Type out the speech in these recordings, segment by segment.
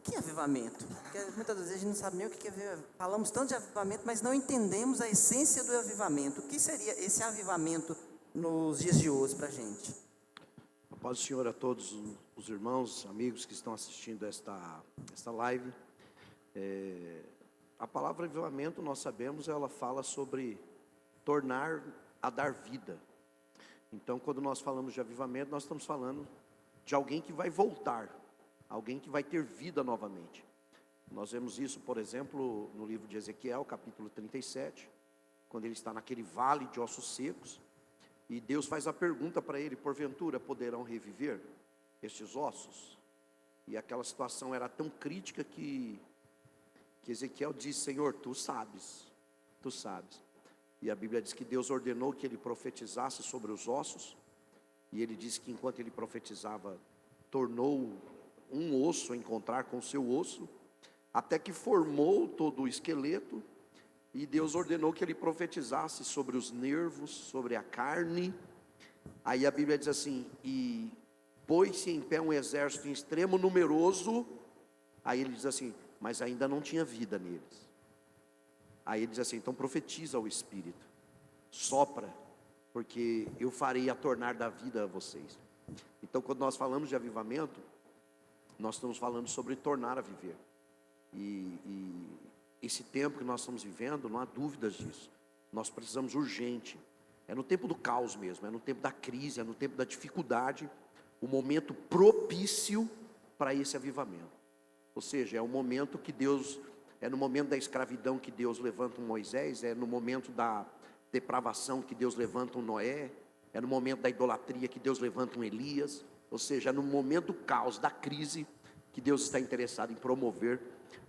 que é avivamento? Porque muitas vezes a gente não sabe nem o que é avivamento. Falamos tanto de avivamento, mas não entendemos a essência do avivamento. O que seria esse avivamento nos dias de hoje para a gente? A paz do Senhor a todos os irmãos, amigos que estão assistindo esta live. A palavra avivamento, nós sabemos, ela fala sobre tornar a dar vida. Então, quando nós falamos de avivamento, nós estamos falando de alguém que vai voltar, alguém que vai ter vida novamente. Nós vemos isso, por exemplo, no livro de Ezequiel, capítulo 37, quando ele está naquele vale de ossos secos, e Deus faz a pergunta para ele: porventura poderão reviver estes ossos? E aquela situação era tão crítica que Ezequiel disse: Senhor, tu sabes. E a Bíblia diz que Deus ordenou que ele profetizasse sobre os ossos, e ele disse que enquanto ele profetizava, tornou um osso a encontrar com o seu osso, até que formou todo o esqueleto, e Deus ordenou que ele profetizasse sobre os nervos, sobre a carne. Aí a Bíblia diz assim: e pôs-se em pé um exército em extremo numeroso. Aí ele diz assim: mas ainda não tinha vida neles. Aí ele diz assim: então profetiza ao Espírito, sopra, porque eu farei a tornar da vida a vocês. Então, quando nós falamos de avivamento, nós estamos falando sobre tornar a viver. E esse tempo que nós estamos vivendo, não há dúvidas disso. Nós precisamos urgente. É no tempo do caos mesmo, é no tempo da crise, é no tempo da dificuldade, o momento propício para esse avivamento. Ou seja, é o momento que Deus, é no momento da escravidão que Deus levanta um Moisés, é no momento da depravação que Deus levanta um Noé, é no momento da idolatria que Deus levanta um Elias. Ou seja, é no momento do caos, da crise, que Deus está interessado em promover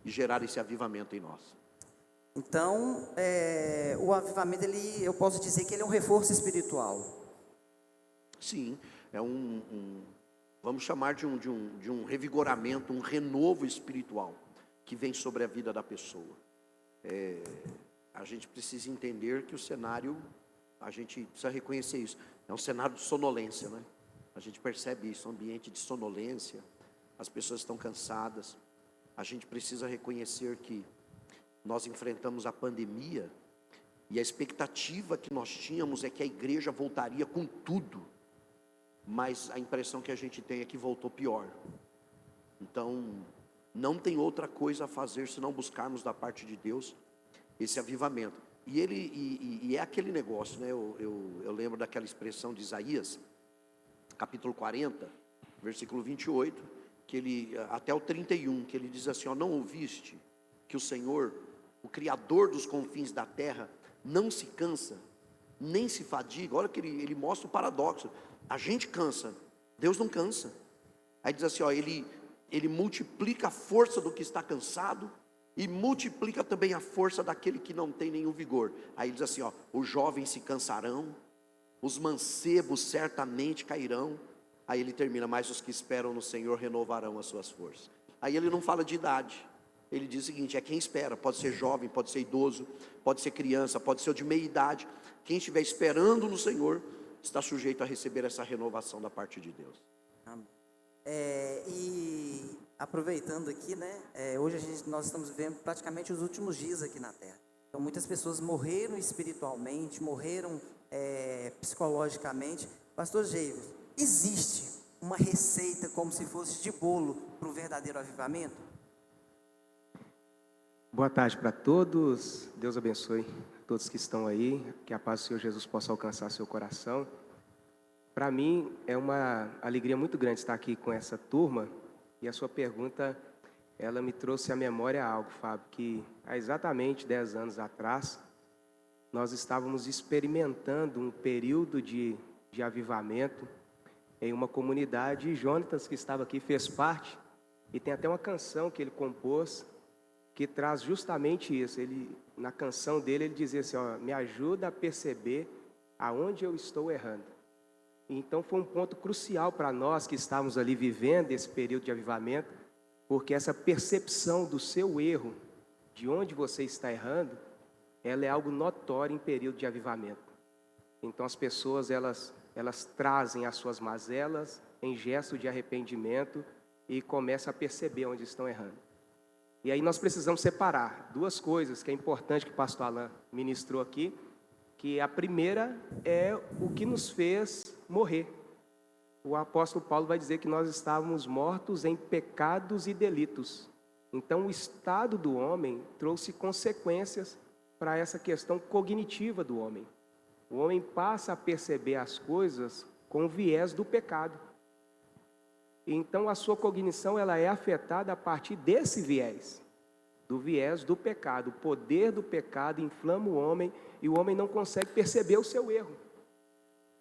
e gerar esse avivamento em nós. Então, o avivamento, eu posso dizer que ele é um reforço espiritual. Sim, é vamos chamar de um revigoramento, um renovo espiritual que vem sobre a vida da pessoa. A gente precisa entender que o cenário, a gente precisa reconhecer isso, é um cenário de sonolência, né? A gente percebe isso, um ambiente de sonolência, as pessoas estão cansadas. A gente precisa reconhecer que nós enfrentamos a pandemia, e a expectativa que nós tínhamos é que a igreja voltaria com tudo, mas a impressão que a gente tem é que voltou pior. Então, não tem outra coisa a fazer senão buscarmos da parte de Deus esse avivamento. E é aquele negócio, né? Eu lembro daquela expressão de Isaías, capítulo 40, versículo 28, que ele, até o 31, que ele diz assim: não ouviste que o Senhor, o Criador dos confins da terra, não se cansa, nem se fadiga? Olha que ele mostra o paradoxo. A gente cansa, Deus não cansa. Aí diz assim, ele multiplica a força do que está cansado, e multiplica também a força daquele que não tem nenhum vigor. Aí diz assim, os jovens se cansarão, os mancebos certamente cairão. Aí ele termina: mas os que esperam no Senhor renovarão as suas forças. Aí ele não fala de idade, ele diz o seguinte: é quem espera, pode ser jovem, pode ser idoso, pode ser criança, pode ser de meia idade. Quem estiver esperando no Senhor está sujeito a receber essa renovação da parte de Deus. E aproveitando aqui, né? Hoje nós estamos vivendo praticamente os últimos dias aqui na Terra. Então muitas pessoas morreram espiritualmente, morreram psicologicamente. Pastor Geiros, existe uma receita como se fosse de bolo para o verdadeiro avivamento? Boa tarde para todos, Deus abençoe todos que estão aí, que a paz do Senhor Jesus possa alcançar seu coração. Para mim é uma alegria muito grande estar aqui com essa turma, e a sua pergunta, ela me trouxe à memória algo, Fábio, que há exatamente 10 anos atrás, nós estávamos experimentando um período de avivamento em uma comunidade, e Jonatas, que estava aqui, fez parte, e tem até uma canção que ele compôs, que traz justamente isso. Na canção dele, ele dizia assim, me ajuda a perceber aonde eu estou errando. Então foi um ponto crucial para nós que estávamos ali vivendo esse período de avivamento, porque essa percepção do seu erro, de onde você está errando, ela é algo notório em período de avivamento. Então as pessoas, elas trazem as suas mazelas em gesto de arrependimento e começam a perceber onde estão errando. E aí nós precisamos separar duas coisas que é importante que o pastor Alain ministrou aqui, que a primeira é o que nos fez morrer. O apóstolo Paulo vai dizer que nós estávamos mortos em pecados e delitos. Então o estado do homem trouxe consequências para essa questão cognitiva do homem. O homem passa a perceber as coisas com o viés do pecado. Então a sua cognição ela é afetada a partir desse viés, do viés do pecado. O poder do pecado inflama o homem e o homem não consegue perceber o seu erro.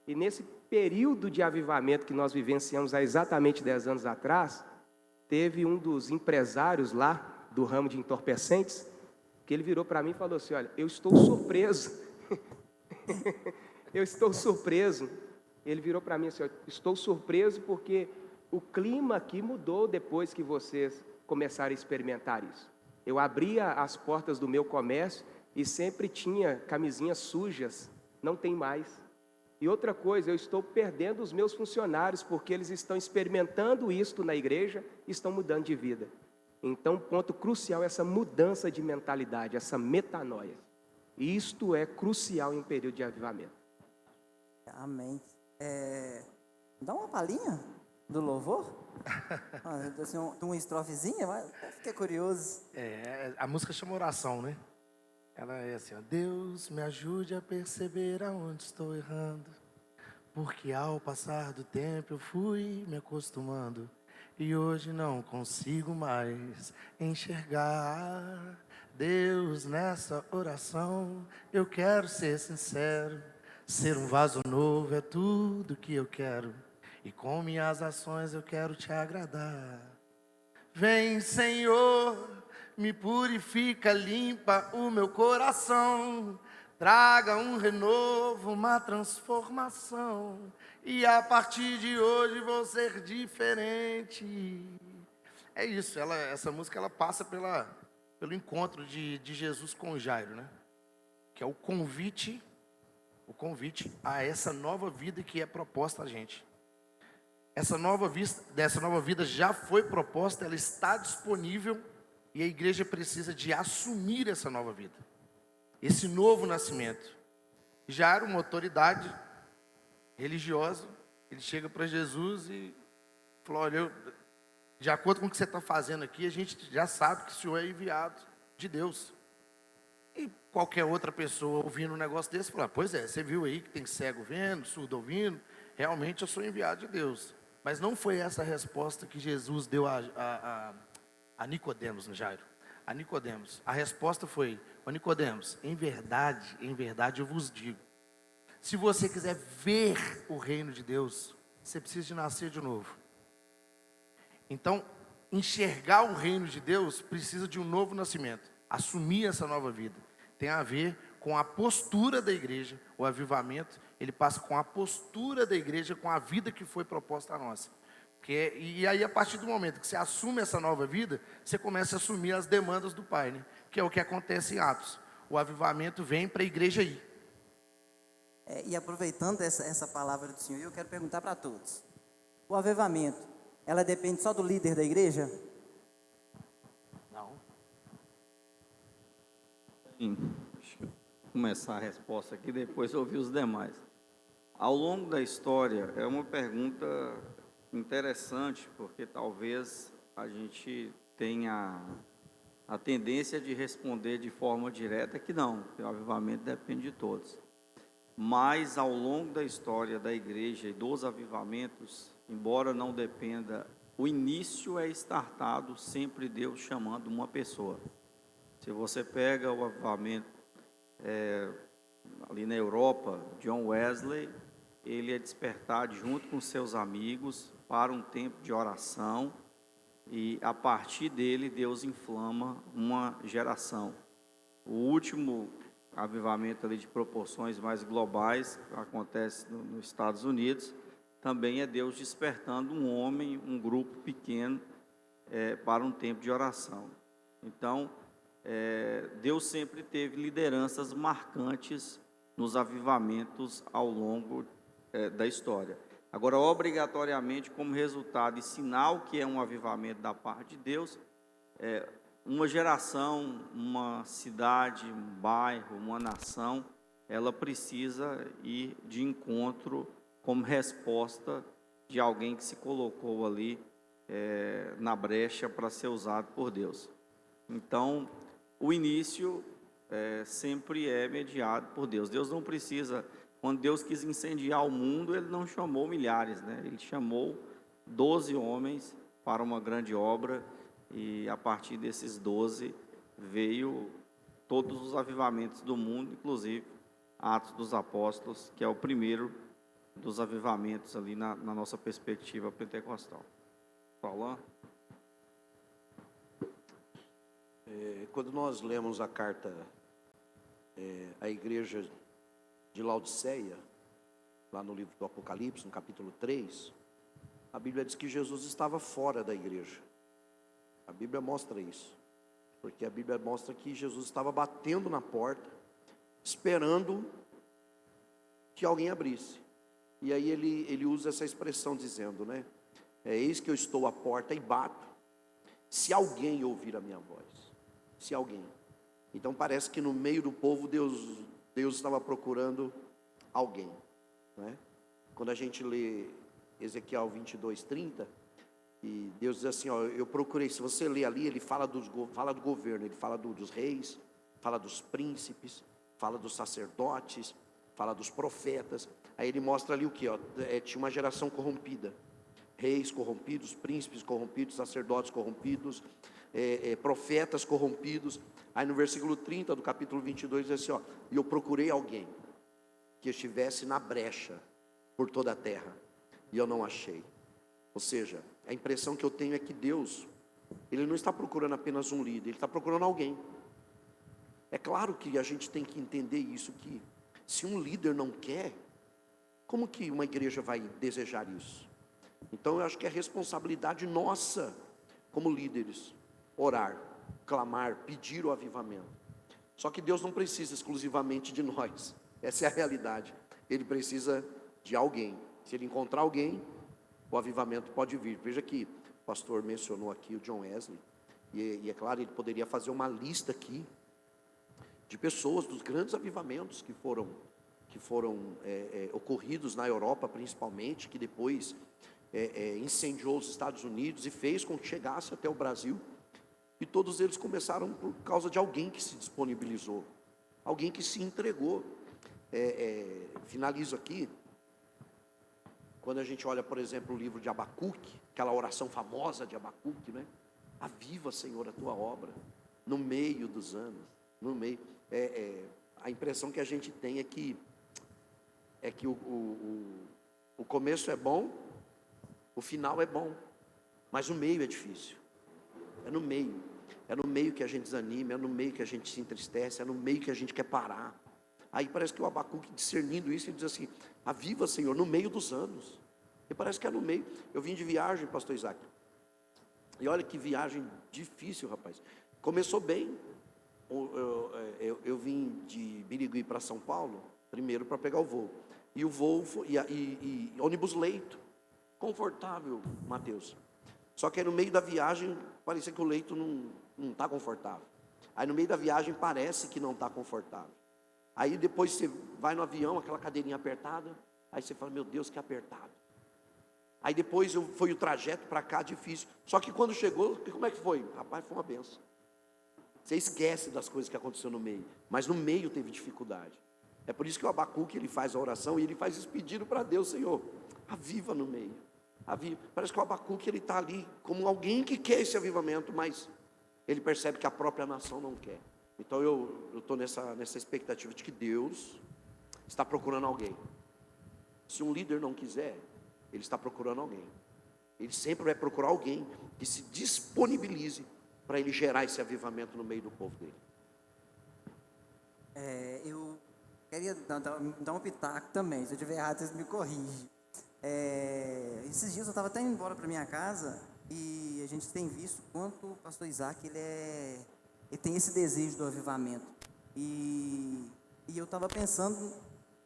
E nesse período de avivamento que nós vivenciamos há exatamente 10 anos atrás, teve um dos empresários lá do ramo de entorpecentes, que ele virou para mim e falou assim: olha, eu estou surpreso. Eu estou surpreso. Ele virou para mim assim: estou surpreso porque o clima aqui mudou depois que vocês começaram a experimentar isso. Eu abria as portas do meu comércio e sempre tinha camisinhas sujas, não tem mais. E outra coisa, eu estou perdendo os meus funcionários porque eles estão experimentando isto na igreja e estão mudando de vida. Então, um ponto crucial é essa mudança de mentalidade, essa metanoia. E isto é crucial em um período de avivamento. Amém. Dá uma palhinha do louvor? Assim, uma estrofezinha? Fiquei curioso. A música chama Oração, né? Ela é assim, ó: Deus me ajude a perceber aonde estou errando, porque ao passar do tempo eu fui me acostumando e hoje não consigo mais enxergar. Deus, nessa oração eu quero ser sincero, ser um vaso novo é tudo que eu quero, e com minhas ações eu quero te agradar. Vem, Senhor, me purifica, limpa o meu coração, traga um renovo, uma transformação, e a partir de hoje vou ser diferente. É isso, essa música ela passa pelo encontro de Jesus com Jairo, né? Que é o convite a essa nova vida que é proposta a gente. Dessa nova vida já foi proposta, ela está disponível e a igreja precisa de assumir essa nova vida, esse novo nascimento. Já era uma autoridade religiosa, ele chega para Jesus e falou: olha, de acordo com o que você está fazendo aqui, a gente já sabe que o Senhor é enviado de Deus. E qualquer outra pessoa ouvindo um negócio desse, fala: pois é, você viu aí que tem cego vendo, surdo ouvindo, realmente eu sou enviado de Deus. Mas não foi essa a resposta que Jesus deu a Nicodemos, Jairo. A Nicodemos. A resposta foi: ó Nicodemos, em verdade eu vos digo, se você quiser ver o reino de Deus, você precisa de nascer de novo. Então, enxergar o reino de Deus precisa de um novo nascimento. Assumir essa nova vida tem a ver com a postura da igreja. O avivamento, ele passa com a postura da igreja, com a vida que foi proposta a nós. E aí, a partir do momento que você assume essa nova vida, você começa a assumir as demandas do Pai, né? Que é o que acontece em Atos. O avivamento vem para a igreja ir. E aproveitando essa palavra do Senhor, eu quero perguntar para todos: o avivamento, ela depende só do líder da igreja? Não. Sim, deixa eu começar a resposta aqui, depois ouvir os demais. Ao longo da história, é uma pergunta interessante, porque talvez a gente tenha a tendência de responder de forma direta que não, que o avivamento depende de todos. Mas ao longo da história da igreja e dos avivamentos, embora não dependa, o início é startado sempre Deus chamando uma pessoa. Se você pega o avivamento ali na Europa, John Wesley, ele é despertado junto com seus amigos para um tempo de oração, e a partir dele Deus inflama uma geração. O último avivamento ali de proporções mais globais acontece nos Estados Unidos, também é Deus despertando um homem, um grupo pequeno para um tempo de oração. Então, Deus sempre teve lideranças marcantes nos avivamentos ao longo da história. Agora, obrigatoriamente, como resultado e sinal que é um avivamento da parte de Deus, uma geração, uma cidade, um bairro, uma nação, ela precisa ir de encontro como resposta de alguém que se colocou ali na brecha para ser usado por Deus. Então, o início sempre é mediado por Deus. Deus não precisa, quando Deus quis incendiar o mundo, Ele não chamou milhares, né? Ele chamou 12 homens para uma grande obra, e a partir desses 12 veio todos os avivamentos do mundo, inclusive Atos dos Apóstolos, que é o primeiro dos avivamentos ali na nossa perspectiva pentecostal. Paulão? Quando nós lemos a carta à igreja de Laodiceia, lá no livro do Apocalipse, no capítulo 3, a Bíblia diz que Jesus estava fora da igreja. A Bíblia mostra isso, porque a Bíblia mostra que Jesus estava batendo na porta, esperando que alguém abrisse. E aí ele usa essa expressão dizendo, né? Eis que eu estou à porta e bato, se alguém ouvir a minha voz. Se alguém. Então parece que no meio do povo Deus estava procurando alguém, né? Quando a gente lê Ezequiel 22:30, e Deus diz assim, ó, eu procurei, se você ler ali, ele fala do governo, ele fala dos reis, fala dos príncipes, fala dos sacerdotes, fala dos profetas. Aí ele mostra ali o que? Tinha uma geração corrompida, reis corrompidos, príncipes corrompidos, sacerdotes corrompidos, profetas corrompidos. Aí no versículo 30 do capítulo 22 diz assim, ó, e eu procurei alguém que estivesse na brecha por toda a terra, e eu não achei. Ou seja, a impressão que eu tenho é que Deus, Ele não está procurando apenas um líder, Ele está procurando alguém. É claro que a gente tem que entender isso, que se um líder não quer, como que uma igreja vai desejar isso? Então eu acho que é responsabilidade nossa, como líderes, orar, clamar, pedir o avivamento. Só que Deus não precisa exclusivamente de nós, essa é a realidade. Ele precisa de alguém. Se Ele encontrar alguém, o avivamento pode vir. Veja que o pastor mencionou aqui o John Wesley, e é claro, ele poderia fazer uma lista aqui de pessoas, dos grandes avivamentos que foram ocorridos na Europa principalmente, que depois incendiou os Estados Unidos e fez com que chegasse até o Brasil. E todos eles começaram por causa de alguém que se disponibilizou, alguém que se entregou. Finalizo aqui. Quando a gente olha, por exemplo, o livro de Abacuque, aquela oração famosa de Abacuque, né? Aviva, Senhor, a tua obra, no meio dos anos, no meio. A impressão que a gente tem é que o começo é bom, o final é bom, mas o meio é difícil. É no meio que a gente desanima, é no meio que a gente se entristece, é no meio que a gente quer parar. Aí parece que o Abacuque, discernindo isso, ele diz assim, aviva, Senhor, no meio dos anos. E parece que é no meio. Eu vim de viagem, pastor Isaac, e olha que viagem difícil, rapaz. Começou bem. Eu vim de Birigui para São Paulo, primeiro para pegar o voo. E o voo foi, e ônibus leito, confortável, Mateus. Só que aí no meio da viagem, parecia que o leito não está confortável. Aí no meio da viagem parece que não está confortável. Aí depois você vai no avião, aquela cadeirinha apertada, aí você fala, meu Deus, que apertado. Aí depois foi o trajeto para cá difícil. Só que quando chegou, como é que foi? Rapaz, foi uma benção. Você esquece das coisas que aconteceu no meio, mas no meio teve dificuldade. É por isso que o Abacuque, ele faz a oração e ele faz esse pedido para Deus, Senhor, aviva no meio. Aviva. Parece que o Abacuque, ele está ali como alguém que quer esse avivamento, mas ele percebe que a própria nação não quer. Então eu estou nessa expectativa de que Deus está procurando alguém. Se um líder não quiser, ele está procurando alguém. Ele sempre vai procurar alguém que se disponibilize para ele gerar esse avivamento no meio do povo dele. Eu queria dar um pitaco também. Se eu estiver errado, vocês me corrigem. Esses dias eu estava até indo embora para minha casa e a gente tem visto quanto o pastor Isaac ele tem esse desejo do avivamento. E eu estava pensando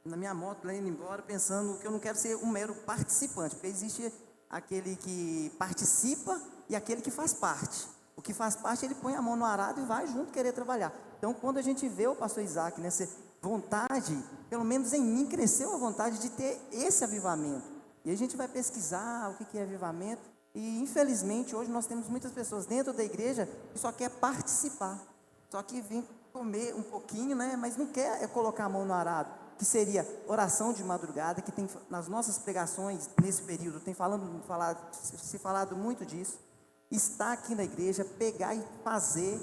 na minha moto, lá indo embora, pensando que eu não quero ser um mero participante, porque existe aquele que participa e aquele que faz parte. O que faz parte, ele põe a mão no arado e vai junto querer trabalhar. Então, quando a gente vê o pastor Isaac nessa vontade, pelo menos em mim, cresceu a vontade de ter esse avivamento. E a gente vai pesquisar o que é avivamento. E, infelizmente, hoje nós temos muitas pessoas dentro da igreja que só quer participar. Só que vem comer um pouquinho, né? Mas não quer colocar a mão no arado. Que seria oração de madrugada, que tem nas nossas pregações, nesse período, tem se falado muito disso. Estar aqui na igreja, pegar e fazer,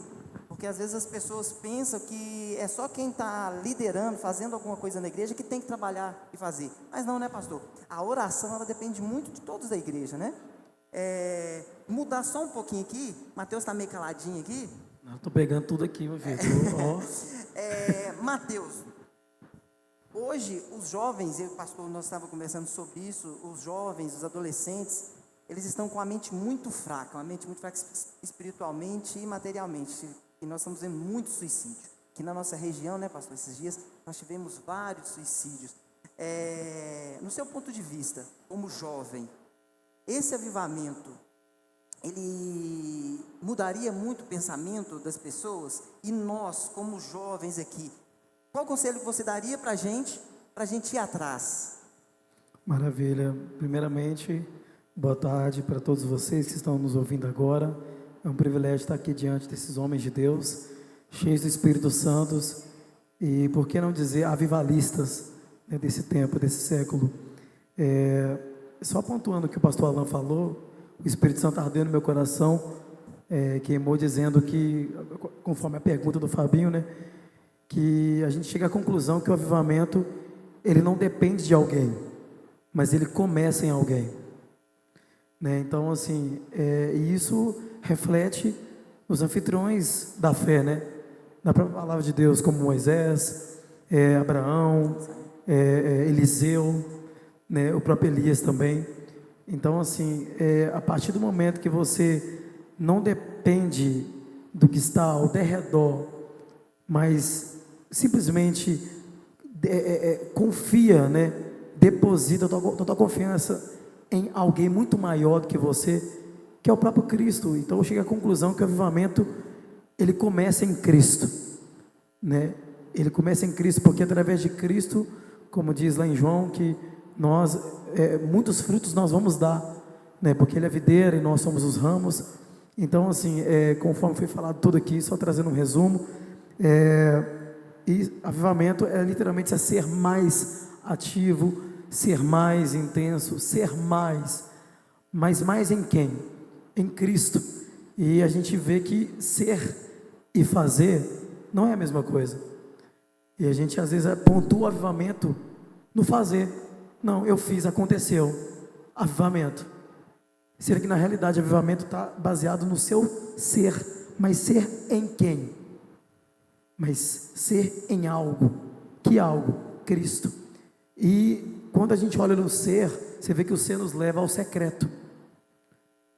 porque às vezes as pessoas pensam que é só quem está liderando, fazendo alguma coisa na igreja, que tem que trabalhar e fazer. Mas não, né, pastor? A oração, ela depende muito de todos da igreja, né? Mudar só um pouquinho aqui, Mateus está meio caladinho aqui. Não, estou pegando tudo aqui, meu filho. Mateus, hoje os jovens, pastor, nós estávamos conversando sobre isso, os jovens, os adolescentes, eles estão com a mente muito fraca espiritualmente e materialmente, e nós estamos vendo muito suicídio. Aqui na nossa região, né, pastor, esses dias nós tivemos vários suicídios. No seu ponto de vista, como jovem, esse avivamento, ele mudaria muito o pensamento das pessoas? E nós, como jovens aqui, qual conselho que você daria para a gente ir atrás? Maravilha. Primeiramente, boa tarde para todos vocês que estão nos ouvindo agora. É um privilégio estar aqui diante desses homens de Deus, cheios do Espírito Santo, e por que não dizer avivalistas, né, desse tempo, desse século. Só pontuando o que o pastor Alan falou, o Espírito Santo ardeu no meu coração, queimou dizendo que, conforme a pergunta do Fabinho, né, que a gente chega à conclusão que o avivamento, ele não depende de alguém, mas ele começa em alguém, né? Então, assim, e isso reflete nos anfitriões da fé, né, na própria palavra de Deus, como Moisés, Abraão, Eliseu, né, o próprio Elias também. Então, assim, a partir do momento que você não depende do que está ao derredor, mas simplesmente confia, né, deposita toda a tua confiança em alguém muito maior do que você, que é o próprio Cristo. Então, eu chego à conclusão que o avivamento, ele começa em Cristo, né? Ele começa em Cristo, porque através de Cristo, como diz lá em João, que nós, muitos frutos nós vamos dar, né? Porque Ele é a videira e nós somos os ramos. Então, assim, conforme foi falado tudo aqui, só trazendo um resumo, e avivamento é literalmente ser mais ativo, ser mais intenso, ser mais, mas mais em quem? Em Cristo. E a gente vê que ser e fazer não é a mesma coisa. E a gente às vezes pontua o avivamento no fazer. Não, eu fiz, aconteceu. Avivamento. Será que na realidade o avivamento está baseado no seu ser, mas ser em quem? Mas ser em algo. Que algo? Cristo. E quando a gente olha no ser, você vê que o ser nos leva ao secreto.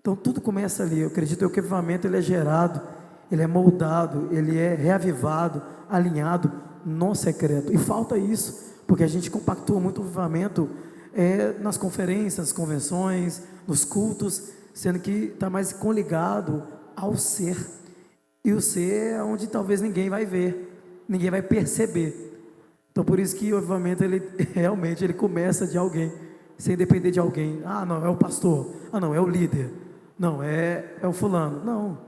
Então tudo começa ali. Eu acredito que o avivamento, ele é gerado, ele é moldado, ele é reavivado, alinhado no secreto. E falta isso, porque a gente compactua muito o avivamento nas conferências, convenções, nos cultos, sendo que está mais coligado ao ser. E o ser é onde talvez ninguém vai ver, ninguém vai perceber. Então por isso que o avivamento, ele realmente ele começa de alguém, sem depender de alguém. Ah, não, é o pastor. Ah, não, é o líder. Não, é o fulano. Não,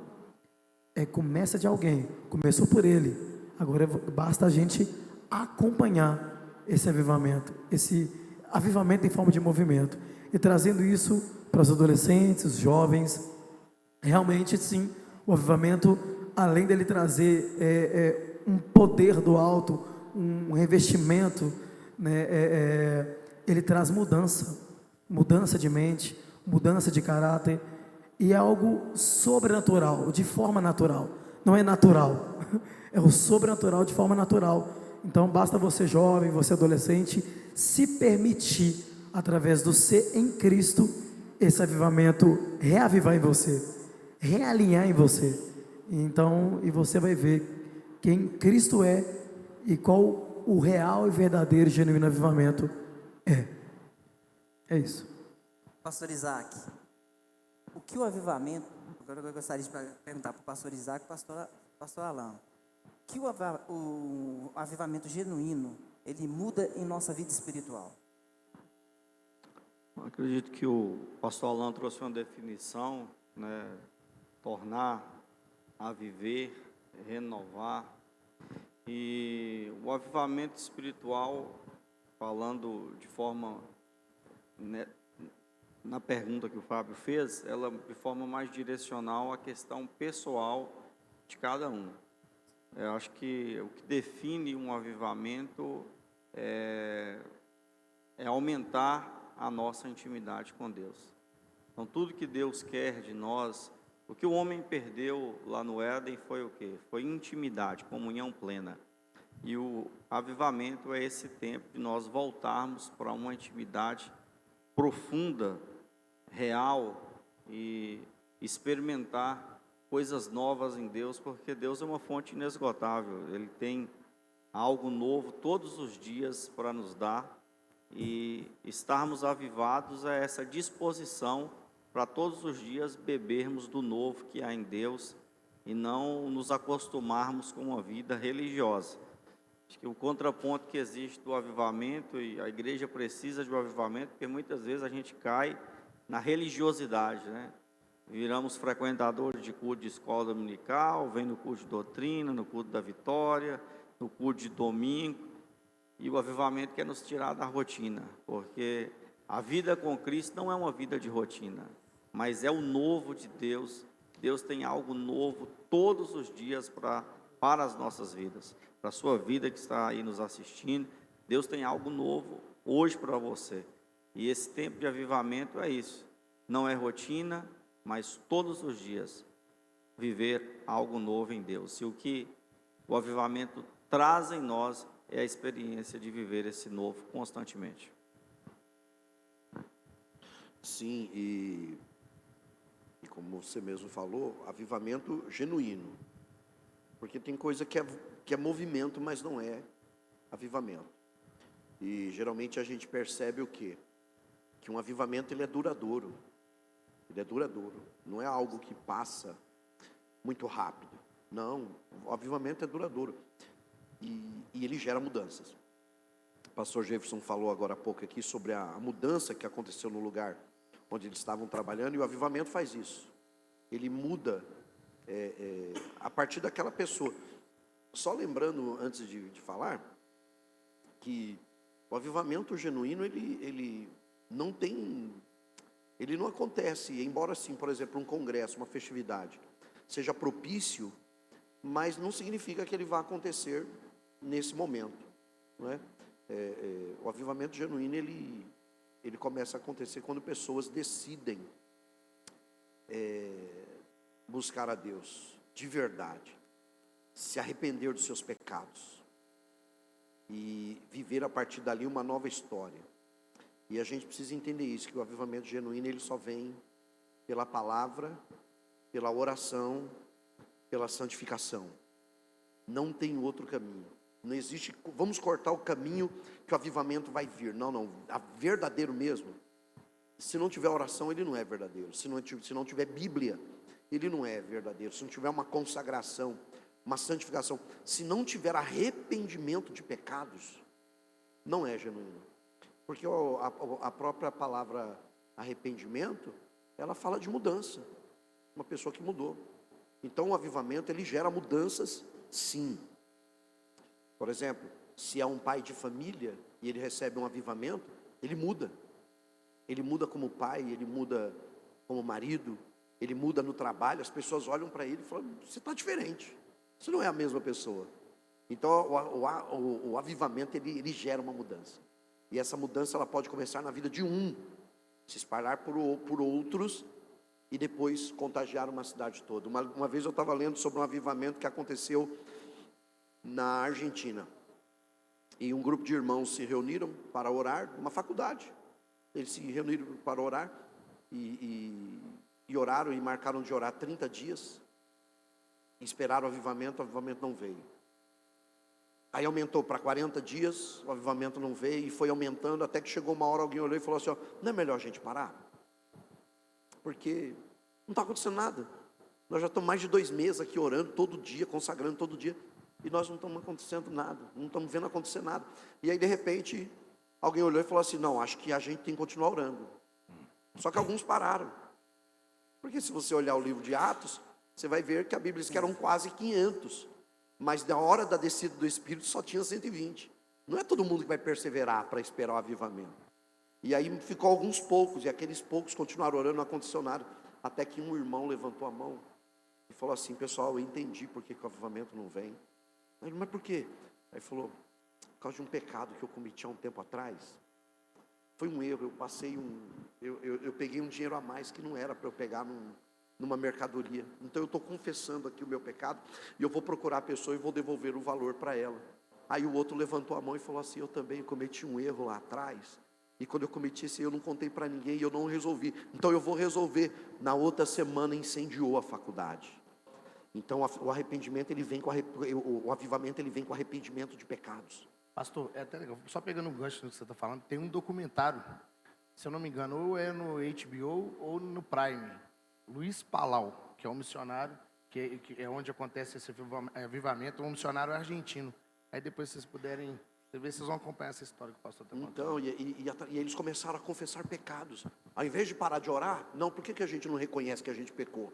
começa de alguém. Começou por ele. Agora basta a gente acompanhar esse avivamento em forma de movimento, e trazendo isso para os adolescentes, os jovens. Realmente sim, o avivamento, além dele trazer um poder do alto, um revestimento, né, ele traz mudança de mente, mudança de caráter, e é algo sobrenatural, de forma natural, não é natural, é o sobrenatural de forma natural. Então basta você jovem, você adolescente, se permitir, através do ser em Cristo, esse avivamento reavivar em você, realinhar em você. Então, e você vai ver quem Cristo é e qual o real e verdadeiro e genuíno avivamento é. É isso. Pastor Isaac, o que o avivamento agora eu gostaria de perguntar para o pastor Isaac e pastor Alan. Que o avivamento genuíno, ele muda em nossa vida espiritual? Eu acredito que o pastor Alan trouxe uma definição, né? Tornar a viver, renovar. E o avivamento espiritual, falando de forma, né, na pergunta que o Fábio fez, ela de forma mais direcional à questão pessoal de cada um. Eu acho que o que define um avivamento é aumentar a nossa intimidade com Deus. Então, tudo que Deus quer de nós, o que o homem perdeu lá no Éden foi o quê? Foi intimidade, comunhão plena. E o avivamento é esse tempo de nós voltarmos para uma intimidade profunda, real, e experimentar coisas novas em Deus, porque Deus é uma fonte inesgotável. Ele tem algo novo todos os dias para nos dar, e estarmos avivados a essa disposição para todos os dias bebermos do novo que há em Deus e não nos acostumarmos com uma vida religiosa. Acho que o contraponto que existe do avivamento, e a igreja precisa de um avivamento, porque muitas vezes a gente cai na religiosidade, né? Viramos frequentadores de culto de escola dominical, vem no culto de doutrina, no culto da vitória, no culto de domingo, e o avivamento quer nos tirar da rotina, porque a vida com Cristo não é uma vida de rotina, mas é o novo de Deus. Deus tem algo novo todos os dias para as nossas vidas. Para a sua vida que está aí nos assistindo, Deus tem algo novo hoje para você. E esse tempo de avivamento é isso. Não é rotina, mas todos os dias viver algo novo em Deus. E o que o avivamento traz em nós é a experiência de viver esse novo constantemente. Sim, e como você mesmo falou, avivamento genuíno. Porque tem coisa que é movimento, mas não é avivamento. E geralmente a gente percebe o quê? Que um avivamento ele é duradouro. Ele é duradouro. Não é algo que passa muito rápido. Não, o avivamento é duradouro. E ele gera mudanças. O pastor Jefferson falou agora há pouco aqui sobre a mudança que aconteceu no lugar onde eles estavam trabalhando, e o avivamento faz isso. Ele muda a partir daquela pessoa. Só lembrando, antes de falar, que o avivamento genuíno, ele não acontece, embora sim, por exemplo, um congresso, uma festividade, seja propício, mas não significa que ele vá acontecer nesse momento, não é? O avivamento genuíno, ele começa a acontecer quando pessoas decidem buscar a Deus de verdade, se arrepender dos seus pecados e viver a partir dali uma nova história. E a gente precisa entender isso, que o avivamento genuíno ele só vem pela palavra, pela oração, pela santificação. Não tem outro caminho. Não existe, vamos cortar o caminho que o avivamento vai vir. Não, verdadeiro mesmo. Se não tiver oração, ele não é verdadeiro. Se não tiver Bíblia, ele não é verdadeiro. Se não tiver uma consagração, uma santificação, se não tiver arrependimento de pecados, não é genuíno. Porque a própria palavra arrependimento, ela fala de mudança. Uma pessoa que mudou. Então o avivamento, ele gera mudanças, sim. Por exemplo, se é um pai de família e ele recebe um avivamento, ele muda. Ele muda como pai, ele muda como marido, ele muda no trabalho. As pessoas olham para ele e falam: você está diferente, você não é a mesma pessoa. Então o avivamento ele gera uma mudança. E essa mudança ela pode começar na vida de um, se espalhar por outros e depois contagiar uma cidade toda. Uma vez eu estava lendo sobre um avivamento que aconteceu na Argentina. E um grupo de irmãos se reuniram para orar numa faculdade. Eles se reuniram para orar e oraram e marcaram de orar 30 dias. Esperaram o avivamento não veio. Aí aumentou para 40 dias, o avivamento não veio, e foi aumentando, até que chegou uma hora, alguém olhou e falou assim: não é melhor a gente parar? Porque não está acontecendo nada. Nós já estamos mais de 2 meses aqui orando todo dia, consagrando todo dia, e nós não estamos acontecendo nada, não estamos vendo acontecer nada. E aí de repente, alguém olhou e falou assim, não, acho que a gente tem que continuar orando. Só que alguns pararam. Porque se você olhar o livro de Atos, você vai ver que a Bíblia diz que eram quase 500. Mas na hora da descida do Espírito só tinha 120. Não é todo mundo que vai perseverar para esperar o avivamento. E aí ficou alguns poucos, e aqueles poucos continuaram orando, não aconteceu nada. Até que um irmão levantou a mão e falou assim, pessoal, eu entendi por que o avivamento não vem. Aí, mas por quê? Aí falou, por causa de um pecado que eu cometi há um tempo atrás. Foi um erro, eu peguei um dinheiro a mais que não era para eu pegar numa mercadoria. Então eu estou confessando aqui o meu pecado, e eu vou procurar a pessoa e vou devolver o valor para ela. Aí o outro levantou a mão e falou assim, eu também cometi um erro lá atrás, e quando eu cometi esse erro eu não contei para ninguém e eu não resolvi. Então eu vou resolver. Na outra semana incendiou a faculdade. Então o arrependimento ele vem o avivamento ele vem com arrependimento de pecados. Pastor, é até legal, só pegando o gancho do que você está falando, tem um documentário, se eu não me engano, ou é no HBO ou no Prime, Luiz Palau, que é um missionário, que é onde acontece esse avivamento, um missionário argentino. Aí depois vocês puderem ver, vocês vão acompanhar essa história que o pastor está contando. Então, e eles começaram a confessar pecados. Ao invés de parar de orar, não, por que a gente não reconhece que a gente pecou?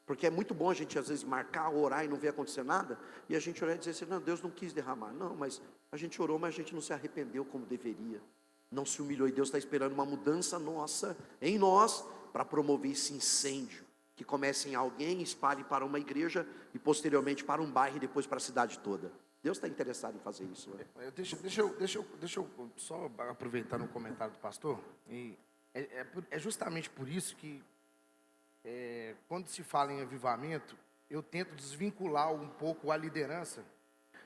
Porque é muito bom a gente às vezes marcar, orar e não ver acontecer nada, e a gente orar e dizer assim, não, Deus não quis derramar. Não, mas a gente orou, mas a gente não se arrependeu como deveria. Não se humilhou, e Deus está esperando uma mudança nossa, em nós, para promover esse incêndio, que comece em alguém, espalhe para uma igreja, e posteriormente para um bairro, e depois para a cidade toda. Deus está interessado em fazer isso. Né? Deixa eu só aproveitar no comentário do pastor, e é justamente por isso que, quando se fala em avivamento, eu tento desvincular um pouco a liderança,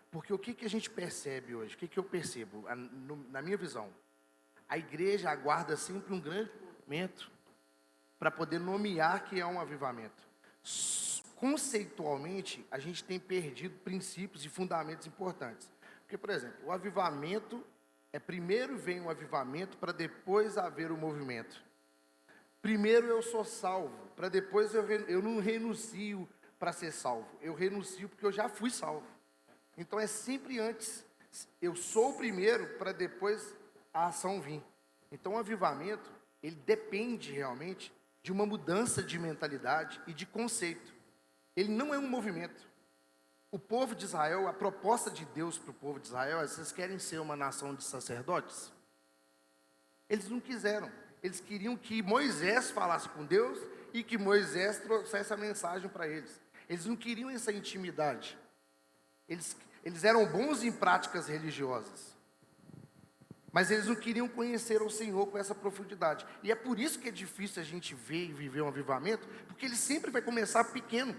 porque o que a gente percebe hoje, o que eu percebo, na minha visão, a igreja aguarda sempre um grande movimento para poder nomear que é um avivamento. Conceitualmente, a gente tem perdido princípios e fundamentos importantes. Porque, por exemplo, o avivamento primeiro vem o avivamento para depois haver o movimento. Primeiro eu sou salvo, para depois eu não renuncio para ser salvo. Eu renuncio porque eu já fui salvo. Então é sempre antes. Eu sou o primeiro para depois a ação vir. Então o avivamento, ele depende realmente de uma mudança de mentalidade e de conceito. Ele não é um movimento. O povo de Israel, a proposta de Deus para o povo de Israel é: vocês querem ser uma nação de sacerdotes? Eles não quiseram. Eles queriam que Moisés falasse com Deus e que Moisés trouxesse a mensagem para eles. Eles não queriam essa intimidade. Eles eram bons em práticas religiosas, mas eles não queriam conhecer o Senhor com essa profundidade. E é por isso que é difícil a gente ver e viver um avivamento, porque ele sempre vai começar pequeno.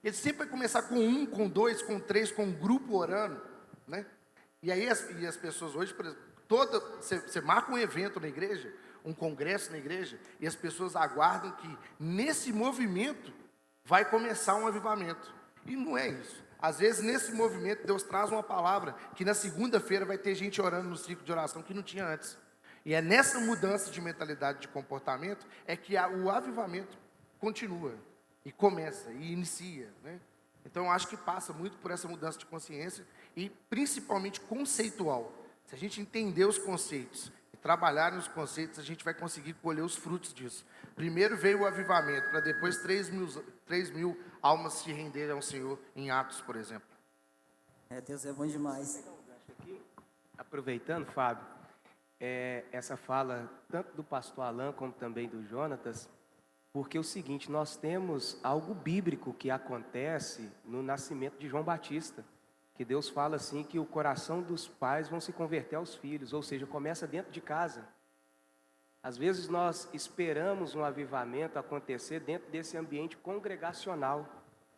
Ele sempre vai começar com 1, com 2, com 3, com um grupo orando, né? E aí as pessoas hoje, por exemplo, você marca um evento na igreja, um congresso na igreja, e as pessoas aguardam que nesse movimento vai começar um avivamento. E não é isso. Às vezes nesse movimento Deus traz uma palavra que na segunda-feira vai ter gente orando no ciclo de oração que não tinha antes. E é nessa mudança de mentalidade, de comportamento, é que o avivamento continua, e começa, e inicia, né? Então eu acho que passa muito por essa mudança de consciência, e principalmente conceitual. Se a gente entender os conceitos e trabalhar nos conceitos, a gente vai conseguir colher os frutos disso. Primeiro veio o avivamento, para depois 3 mil almas se renderem ao Senhor em Atos, por exemplo. Deus é bom demais. Aproveitando, Fábio, essa fala tanto do pastor Alan como também do Jonatas, porque é o seguinte, nós temos algo bíblico que acontece no nascimento de João Batista, que Deus fala assim que o coração dos pais vão se converter aos filhos, ou seja, começa dentro de casa. Às vezes nós esperamos um avivamento acontecer dentro desse ambiente congregacional,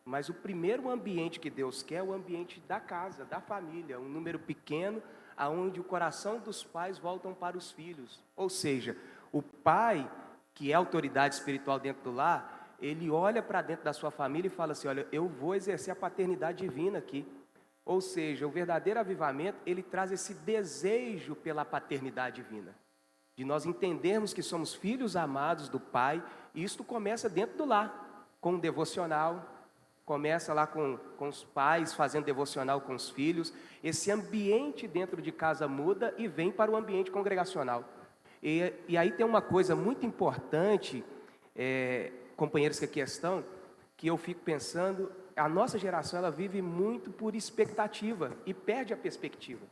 mas o primeiro ambiente que Deus quer é o ambiente da casa, da família, um número pequeno, aonde o coração dos pais voltam para os filhos. Ou seja, o pai, que é autoridade espiritual dentro do lar, ele olha para dentro da sua família e fala assim: olha, eu vou exercer a paternidade divina aqui. Ou seja, o verdadeiro avivamento, ele traz esse desejo pela paternidade divina, de nós entendermos que somos filhos amados do Pai, e isto começa dentro do lar. com um devocional, começa lá com os pais fazendo devocional com os filhos. Esse ambiente dentro de casa muda e vem para o ambiente congregacional. E aí tem uma coisa muito importante, companheiros que aqui estão, que eu fico pensando, a nossa geração ela vive muito por expectativa e perde a perspectiva.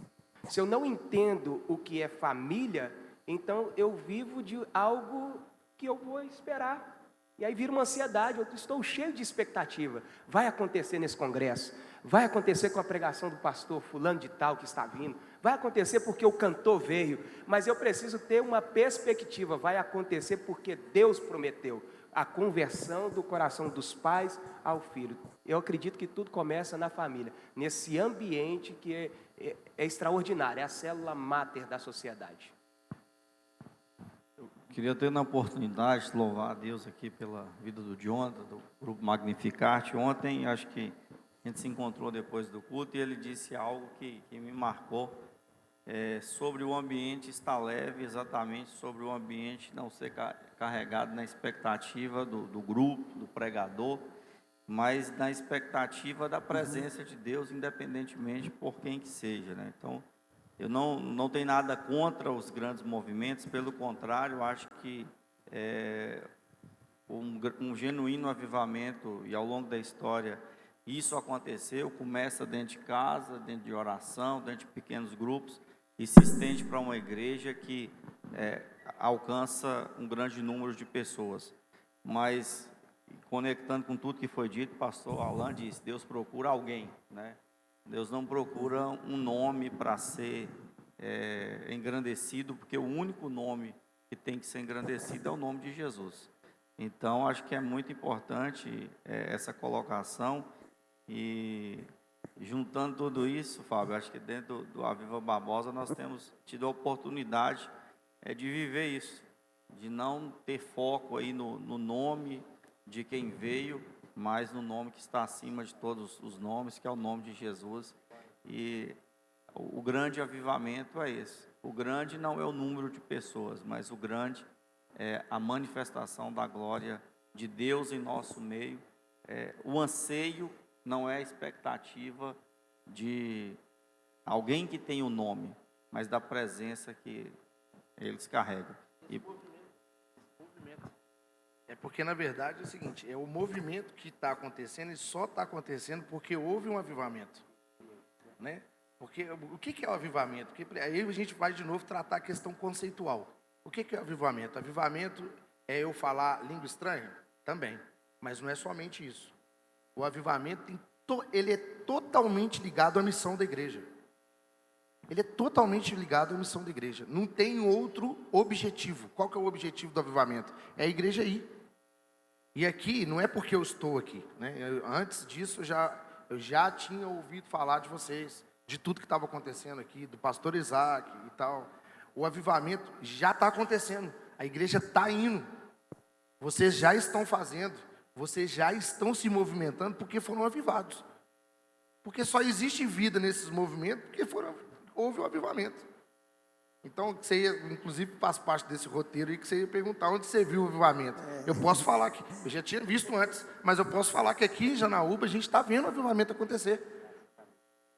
Se eu não entendo o que é família, então eu vivo de algo que eu vou esperar. E aí vira uma ansiedade, eu estou cheio de expectativa. Vai acontecer nesse congresso, vai acontecer com a pregação do pastor fulano de tal que está vindo, vai acontecer porque o cantor veio, mas eu preciso ter uma perspectiva, vai acontecer porque Deus prometeu. A conversão do coração dos pais ao filho. Eu acredito que tudo começa na família, nesse ambiente que é extraordinário, é a célula máter da sociedade. Queria ter uma oportunidade de louvar a Deus aqui pela vida do Jonathan, do grupo Magnificarte. Ontem, acho que a gente se encontrou depois do culto e ele disse algo que me marcou, sobre o ambiente estar leve, exatamente sobre o ambiente não ser carregado na expectativa do grupo, do pregador, mas na expectativa da presença de Deus, independentemente por quem que seja, né? Então, eu não tenho nada contra os grandes movimentos, pelo contrário, eu acho que um genuíno avivamento, e ao longo da história isso aconteceu, começa dentro de casa, dentro de oração, dentro de pequenos grupos, e se estende para uma igreja que alcança um grande número de pessoas. Mas, conectando com tudo que foi dito, o pastor Alan disse, Deus procura alguém, né? Deus não procura um nome para ser engrandecido, porque o único nome que tem que ser engrandecido é o nome de Jesus. Então, acho que é muito importante essa colocação. E juntando tudo isso, Fábio, acho que dentro do Aviva Barbosa nós temos tido a oportunidade de viver isso, de não ter foco aí no nome de quem veio, mas no nome que está acima de todos os nomes, que é o nome de Jesus. E o grande avivamento é esse. O grande não é o número de pessoas, mas o grande é a manifestação da glória de Deus em nosso meio. O anseio não é a expectativa de alguém que tem o nome, mas da presença que eles carregam. É porque, na verdade, é o seguinte, o movimento que está acontecendo, ele só está acontecendo porque houve um avivamento, né? Porque o que é o avivamento? Porque aí a gente vai de novo tratar a questão conceitual. O que é o avivamento? Avivamento é eu falar língua estranha? Também, mas não é somente isso. O avivamento, ele é totalmente ligado à missão da igreja. Ele é totalmente ligado à missão da igreja. Não tem outro objetivo. Qual que é o objetivo do avivamento? É a igreja ir. E aqui, não é porque eu estou aqui, né? Antes disso, eu já tinha ouvido falar de vocês, de tudo que estava acontecendo aqui, do pastor Isaac e tal. O avivamento já está acontecendo. A igreja está indo. Vocês já estão fazendo. Vocês já estão se movimentando porque foram avivados. Porque só existe vida nesses movimentos porque houve um avivamento. Então, você ia, inclusive, faz parte desse roteiro aí que você ia perguntar onde você viu o avivamento. Eu posso falar que, eu já tinha visto antes, mas eu posso falar que aqui em Janaúba a gente está vendo o avivamento acontecer.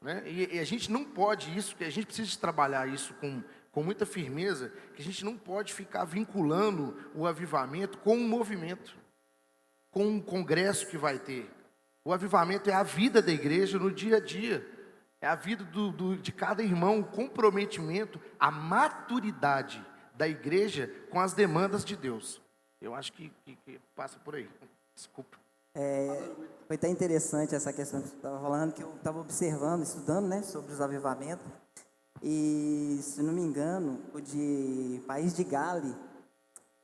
Né? E a gente não pode isso, que a gente precisa de trabalhar isso com muita firmeza, que a gente não pode ficar vinculando o avivamento com um movimento, com um congresso que vai ter. O avivamento é a vida da igreja no dia a dia. É a vida de cada irmão, o comprometimento, a maturidade da igreja com as demandas de Deus. Eu acho que passa por aí. Desculpa. Foi até interessante essa questão que você estava falando, que eu estava observando, estudando, né, sobre os avivamentos. E, se não me engano, o de País de Gales,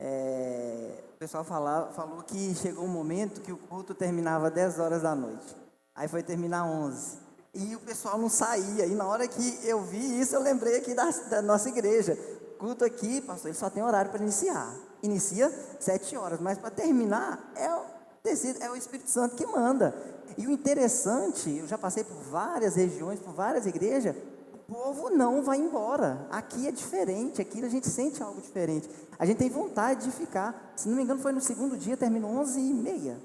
o pessoal falou que chegou um momento que o culto terminava 10 horas da noite. Aí foi terminar 11. E o pessoal não saía. E na hora que eu vi isso, eu lembrei aqui da nossa igreja. Culto aqui, pastor, ele só tem horário para iniciar. Inicia 7 horas, mas para terminar é o Espírito Santo que manda. E o interessante, eu já passei por várias regiões, por várias igrejas, o povo não vai embora. Aqui é diferente, aqui a gente sente algo diferente. A gente tem vontade de ficar. Se não me engano, foi no segundo dia, terminou 11h30.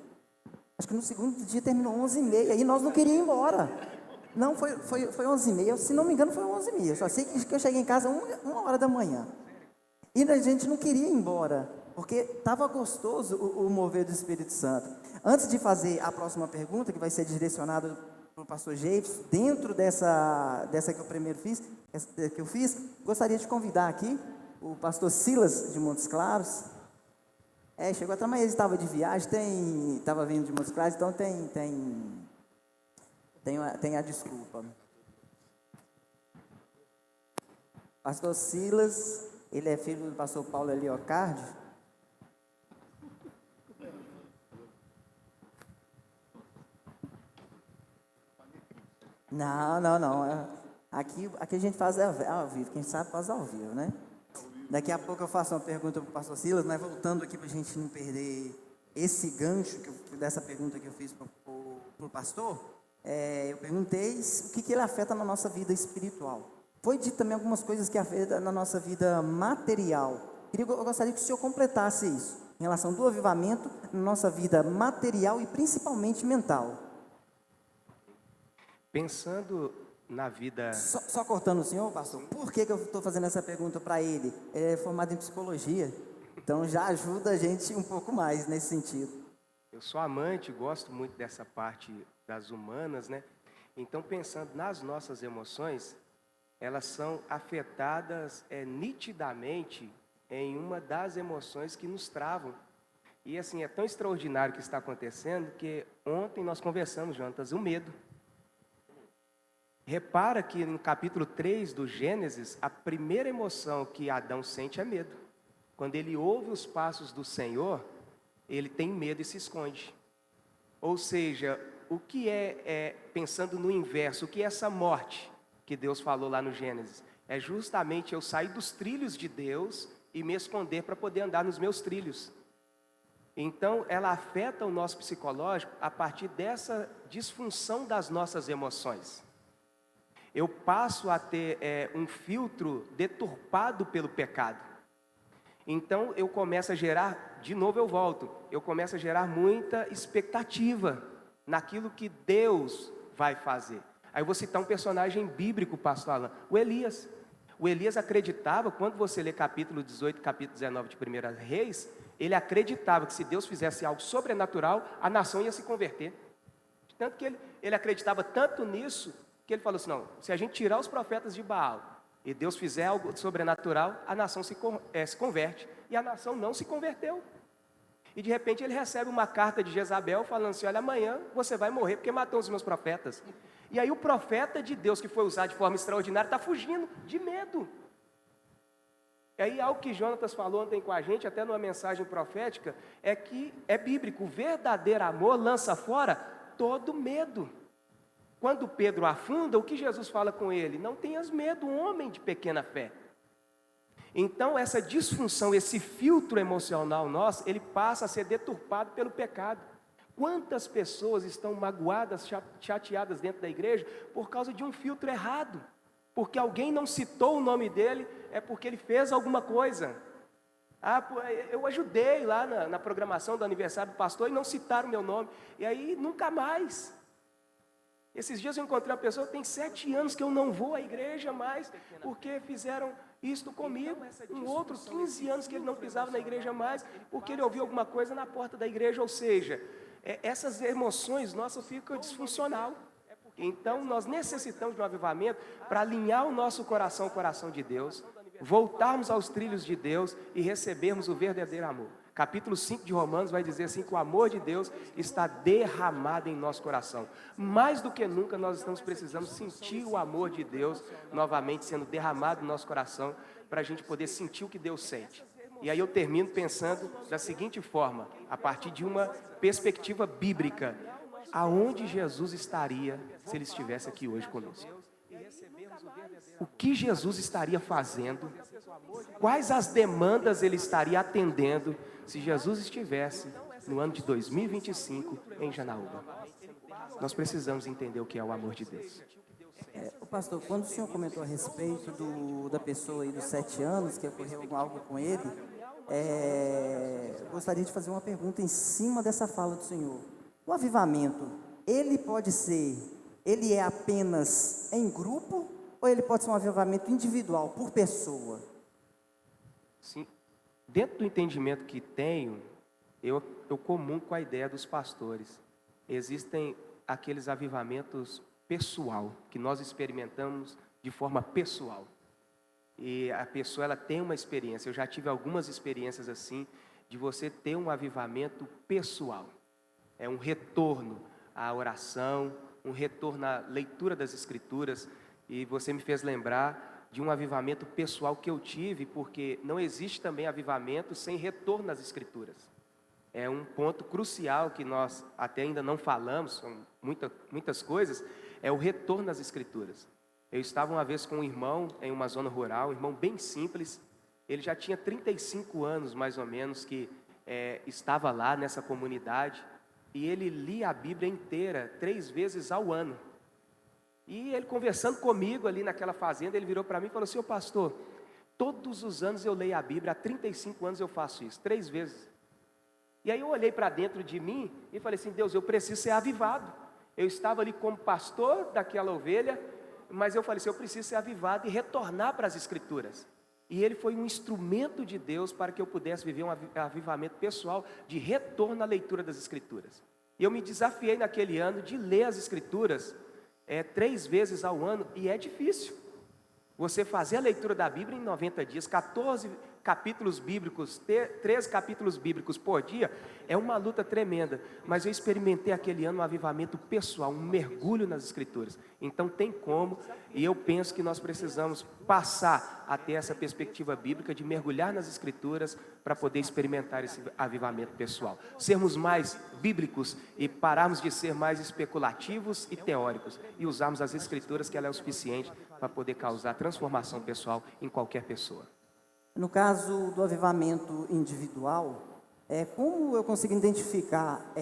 Acho que no segundo dia terminou 11h30 e nós não queríamos ir embora. Não, foi 11h30, se não me engano foi 11h30. Só sei que eu cheguei em casa 1h da manhã. E a gente não queria ir embora, porque estava gostoso o mover do Espírito Santo. Antes de fazer a próxima pergunta, que vai ser direcionada para o pastor James, dentro dessa que eu primeiro fiz, que eu fiz, gostaria de convidar aqui o pastor Silas de Montes Claros. Chegou até amanhã, ele estava de viagem, estava vindo de Montes Claros, então tem a desculpa. Pastor Silas, ele é filho do pastor Paulo Eliocardi. Não. Aqui a gente faz ao vivo, quem sabe faz ao vivo, né? Daqui a pouco eu faço uma pergunta para o pastor Silas, mas voltando aqui para a gente não perder esse gancho dessa pergunta que eu fiz para o pastor, eu perguntei o que ele afeta na nossa vida espiritual. Foi dito também algumas coisas que afetam na nossa vida material. Eu gostaria que o senhor completasse isso, em relação do avivamento na nossa vida material e principalmente mental. Pensando na vida... Só cortando o senhor, pastor, por que eu estou fazendo essa pergunta para ele? Ele é formado em psicologia, então já ajuda a gente um pouco mais nesse sentido. Eu sou amante, gosto muito dessa parte das humanas, né? Então, pensando nas nossas emoções, elas são afetadas nitidamente em uma das emoções que nos travam. E assim, é tão extraordinário o que está acontecendo que ontem nós conversamos, Jonatas, o medo. Repara que no capítulo 3 do Gênesis, a primeira emoção que Adão sente é medo. Quando ele ouve os passos do Senhor, ele tem medo e se esconde. Ou seja, o que pensando no inverso, o que é essa morte que Deus falou lá no Gênesis? É justamente eu sair dos trilhos de Deus e me esconder para poder andar nos meus trilhos. Então, ela afeta o nosso psicológico a partir dessa disfunção das nossas emoções. Eu passo a ter um filtro deturpado pelo pecado. Então, eu começo a gerar, de novo eu volto, eu começo a gerar muita expectativa naquilo que Deus vai fazer. Aí eu vou citar um personagem bíblico, pastor Alan, o Elias. O Elias acreditava, quando você lê capítulo 18, capítulo 19 de 1 Reis, ele acreditava que se Deus fizesse algo sobrenatural, a nação ia se converter. Tanto que ele acreditava tanto nisso, que ele falou assim, não, se a gente tirar os profetas de Baal, e Deus fizer algo sobrenatural, a nação se converte. E a nação não se converteu. E de repente ele recebe uma carta de Jezabel falando assim, olha, amanhã você vai morrer porque matou os meus profetas. E aí o profeta de Deus que foi usado de forma extraordinária está fugindo de medo. E aí algo que Jonatas falou ontem com a gente, até numa mensagem profética, é que é bíblico, o verdadeiro amor lança fora todo medo. Quando Pedro afunda, o que Jesus fala com ele? Não tenhas medo, homem de pequena fé. Então, essa disfunção, esse filtro emocional nosso, ele passa a ser deturpado pelo pecado. Quantas pessoas estão magoadas, chateadas dentro da igreja por causa de um filtro errado? Porque alguém não citou o nome dele, é porque ele fez alguma coisa. Eu ajudei lá na programação do aniversário do pastor e não citaram o meu nome. E aí, nunca mais. Esses dias eu encontrei uma pessoa que tem 7 anos que eu não vou à igreja mais, porque fizeram isto comigo. Um outro, 15 anos que ele não pisava na igreja mais, porque ele ouviu alguma coisa na porta da igreja. Ou seja, essas emoções nossas ficam disfuncional. Então, nós necessitamos de um avivamento para alinhar o nosso coração ao coração de Deus, voltarmos aos trilhos de Deus e recebermos o verdadeiro amor. Capítulo 5 de Romanos vai dizer assim que o amor de Deus está derramado em nosso coração. Mais do que nunca nós estamos precisando sentir o amor de Deus novamente sendo derramado no nosso coração para a gente poder sentir o que Deus sente. E aí eu termino pensando da seguinte forma, a partir de uma perspectiva bíblica. Aonde Jesus estaria se Ele estivesse aqui hoje conosco? O que Jesus estaria fazendo? Quais as demandas Ele estaria atendendo se Jesus estivesse no ano de 2025 em Janaúba? Nós precisamos entender o que é o amor de Deus. Pastor, quando o senhor comentou a respeito da pessoa aí dos 7 anos, que ocorreu algo com ele, gostaria de fazer uma pergunta em cima dessa fala do senhor. O avivamento, ele é apenas em grupo ou ele pode ser um avivamento individual, por pessoa? Sim. Dentro do entendimento que tenho, eu comungo com a ideia dos pastores. Existem aqueles avivamentos pessoal, que nós experimentamos de forma pessoal. E a pessoa, ela tem uma experiência. Eu já tive algumas experiências assim, de você ter um avivamento pessoal. É um retorno à oração, um retorno à leitura das Escrituras. E você me fez lembrar de um avivamento pessoal que eu tive, porque não existe também avivamento sem retorno às Escrituras. É um ponto crucial que nós até ainda não falamos, são muitas coisas, é o retorno às Escrituras. Eu estava uma vez com um irmão em uma zona rural, um irmão bem simples. Ele já tinha 35 anos, mais ou menos, que estava lá nessa comunidade. E ele lia a Bíblia inteira 3 vezes ao ano. E ele conversando comigo ali naquela fazenda, ele virou para mim e falou assim: ô pastor, todos os anos eu leio a Bíblia, há 35 anos eu faço isso, 3 vezes. E aí eu olhei para dentro de mim e falei assim: Deus, eu preciso ser avivado. Eu estava ali como pastor daquela ovelha, mas eu falei assim: eu preciso ser avivado e retornar para as Escrituras. E ele foi um instrumento de Deus para que eu pudesse viver um avivamento pessoal de retorno à leitura das Escrituras. E eu me desafiei naquele ano de ler as Escrituras 3 vezes ao ano, e é difícil. Você fazer a leitura da Bíblia em 90 dias, 14 capítulos bíblicos, 13 capítulos bíblicos por dia, é uma luta tremenda. Mas eu experimentei aquele ano um avivamento pessoal, um mergulho nas Escrituras. Então tem como, e eu penso que nós precisamos passar a ter essa perspectiva bíblica de mergulhar nas Escrituras para poder experimentar esse avivamento pessoal. Sermos mais bíblicos e pararmos de ser mais especulativos e teóricos e usarmos as Escrituras, que ela é o suficiente para poder causar transformação pessoal em qualquer pessoa. No caso do avivamento individual, como eu consigo identificar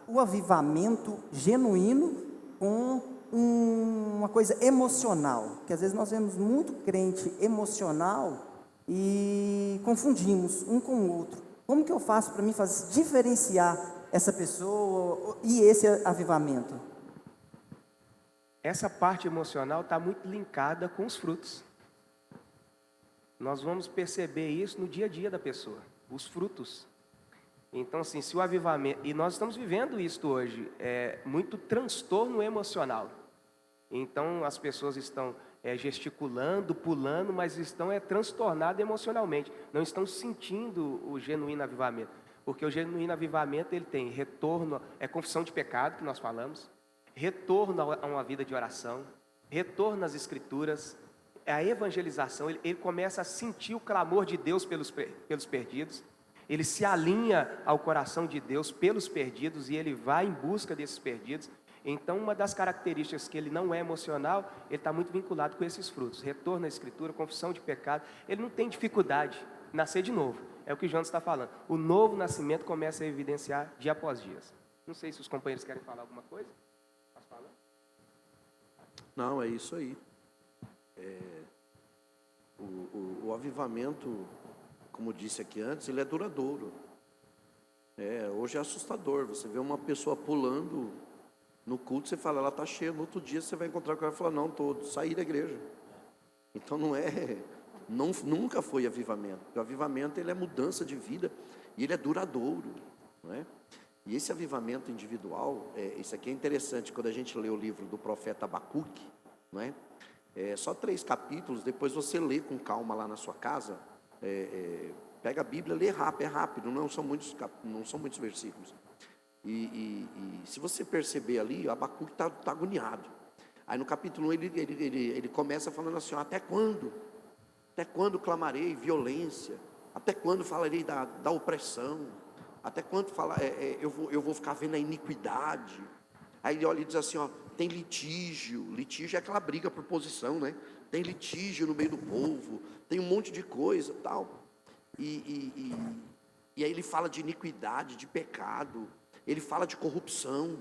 o avivamento genuíno com uma coisa emocional? Que às vezes nós vemos muito crente emocional e confundimos um com o outro. Como que eu faço para mim diferenciar essa pessoa e esse avivamento? Essa parte emocional está muito linkada com os frutos. Nós vamos perceber isso no dia a dia da pessoa, os frutos. Então, assim, se o avivamento... E nós estamos vivendo isso hoje, muito transtorno emocional. Então, as pessoas estão gesticulando, pulando, mas estão transtornadas emocionalmente. Não estão sentindo o genuíno avivamento. Porque o genuíno avivamento, ele tem retorno, confissão de pecado, que nós falamos, retorno a uma vida de oração, retorno às Escrituras, a evangelização. Ele começa a sentir o clamor de Deus pelos perdidos, ele se alinha ao coração de Deus pelos perdidos e ele vai em busca desses perdidos. Então, uma das características que ele não é emocional, ele está muito vinculado com esses frutos: retorno à Escritura, confissão de pecado. Ele não tem dificuldade em nascer de novo, é o que Jonas está falando. O novo nascimento começa a evidenciar dia após dia. Não sei se os companheiros querem falar alguma coisa. Posso falar? Não, é isso aí. O avivamento, como disse aqui antes, ele é duradouro. Hoje é assustador. Você vê uma pessoa pulando no culto, você fala, ela está cheia. No outro dia você vai encontrar com ela e falar, não, saí da igreja. Então nunca foi avivamento. O avivamento, ele é mudança de vida e ele é duradouro, não é? E esse avivamento individual, isso aqui é interessante. Quando a gente lê o livro do profeta Abacuque, não é? Só 3 capítulos, depois você lê com calma lá na sua casa, pega a Bíblia, lê rápido, é rápido, não são muitos versículos. E se você perceber ali, Abacuque está agoniado. Aí no capítulo 1 ele começa falando assim, até quando? Até quando clamarei violência? Até quando falarei da opressão? Até quando eu vou ficar vendo a iniquidade? Aí ele olha e diz assim, tem litígio é aquela briga por posição, né? Tem litígio no meio do povo, tem um monte de coisa, tal. E aí ele fala de iniquidade, de pecado, ele fala de corrupção,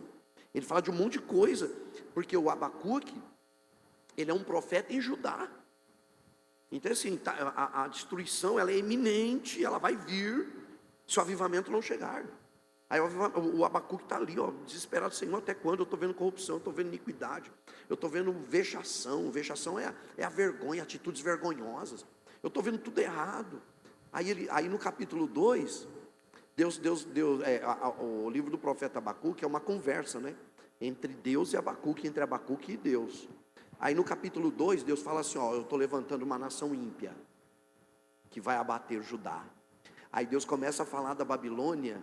ele fala de um monte de coisa, porque o Abacuque, ele é um profeta em Judá. Então assim, a destruição, ela é iminente, ela vai vir, se o avivamento não chegar. Aí o Abacuque está ali, ó, desesperado, Senhor, até quando? Eu estou vendo corrupção, eu estou vendo iniquidade, eu estou vendo vexação é a vergonha, atitudes vergonhosas, eu estou vendo tudo errado. Aí no capítulo 2, o livro do profeta Abacuque é uma conversa, né? Entre Deus e Abacuque, entre Abacuque e Deus. Aí no capítulo 2, Deus fala assim, ó, eu estou levantando uma nação ímpia, que vai abater Judá. Aí Deus começa a falar da Babilônia,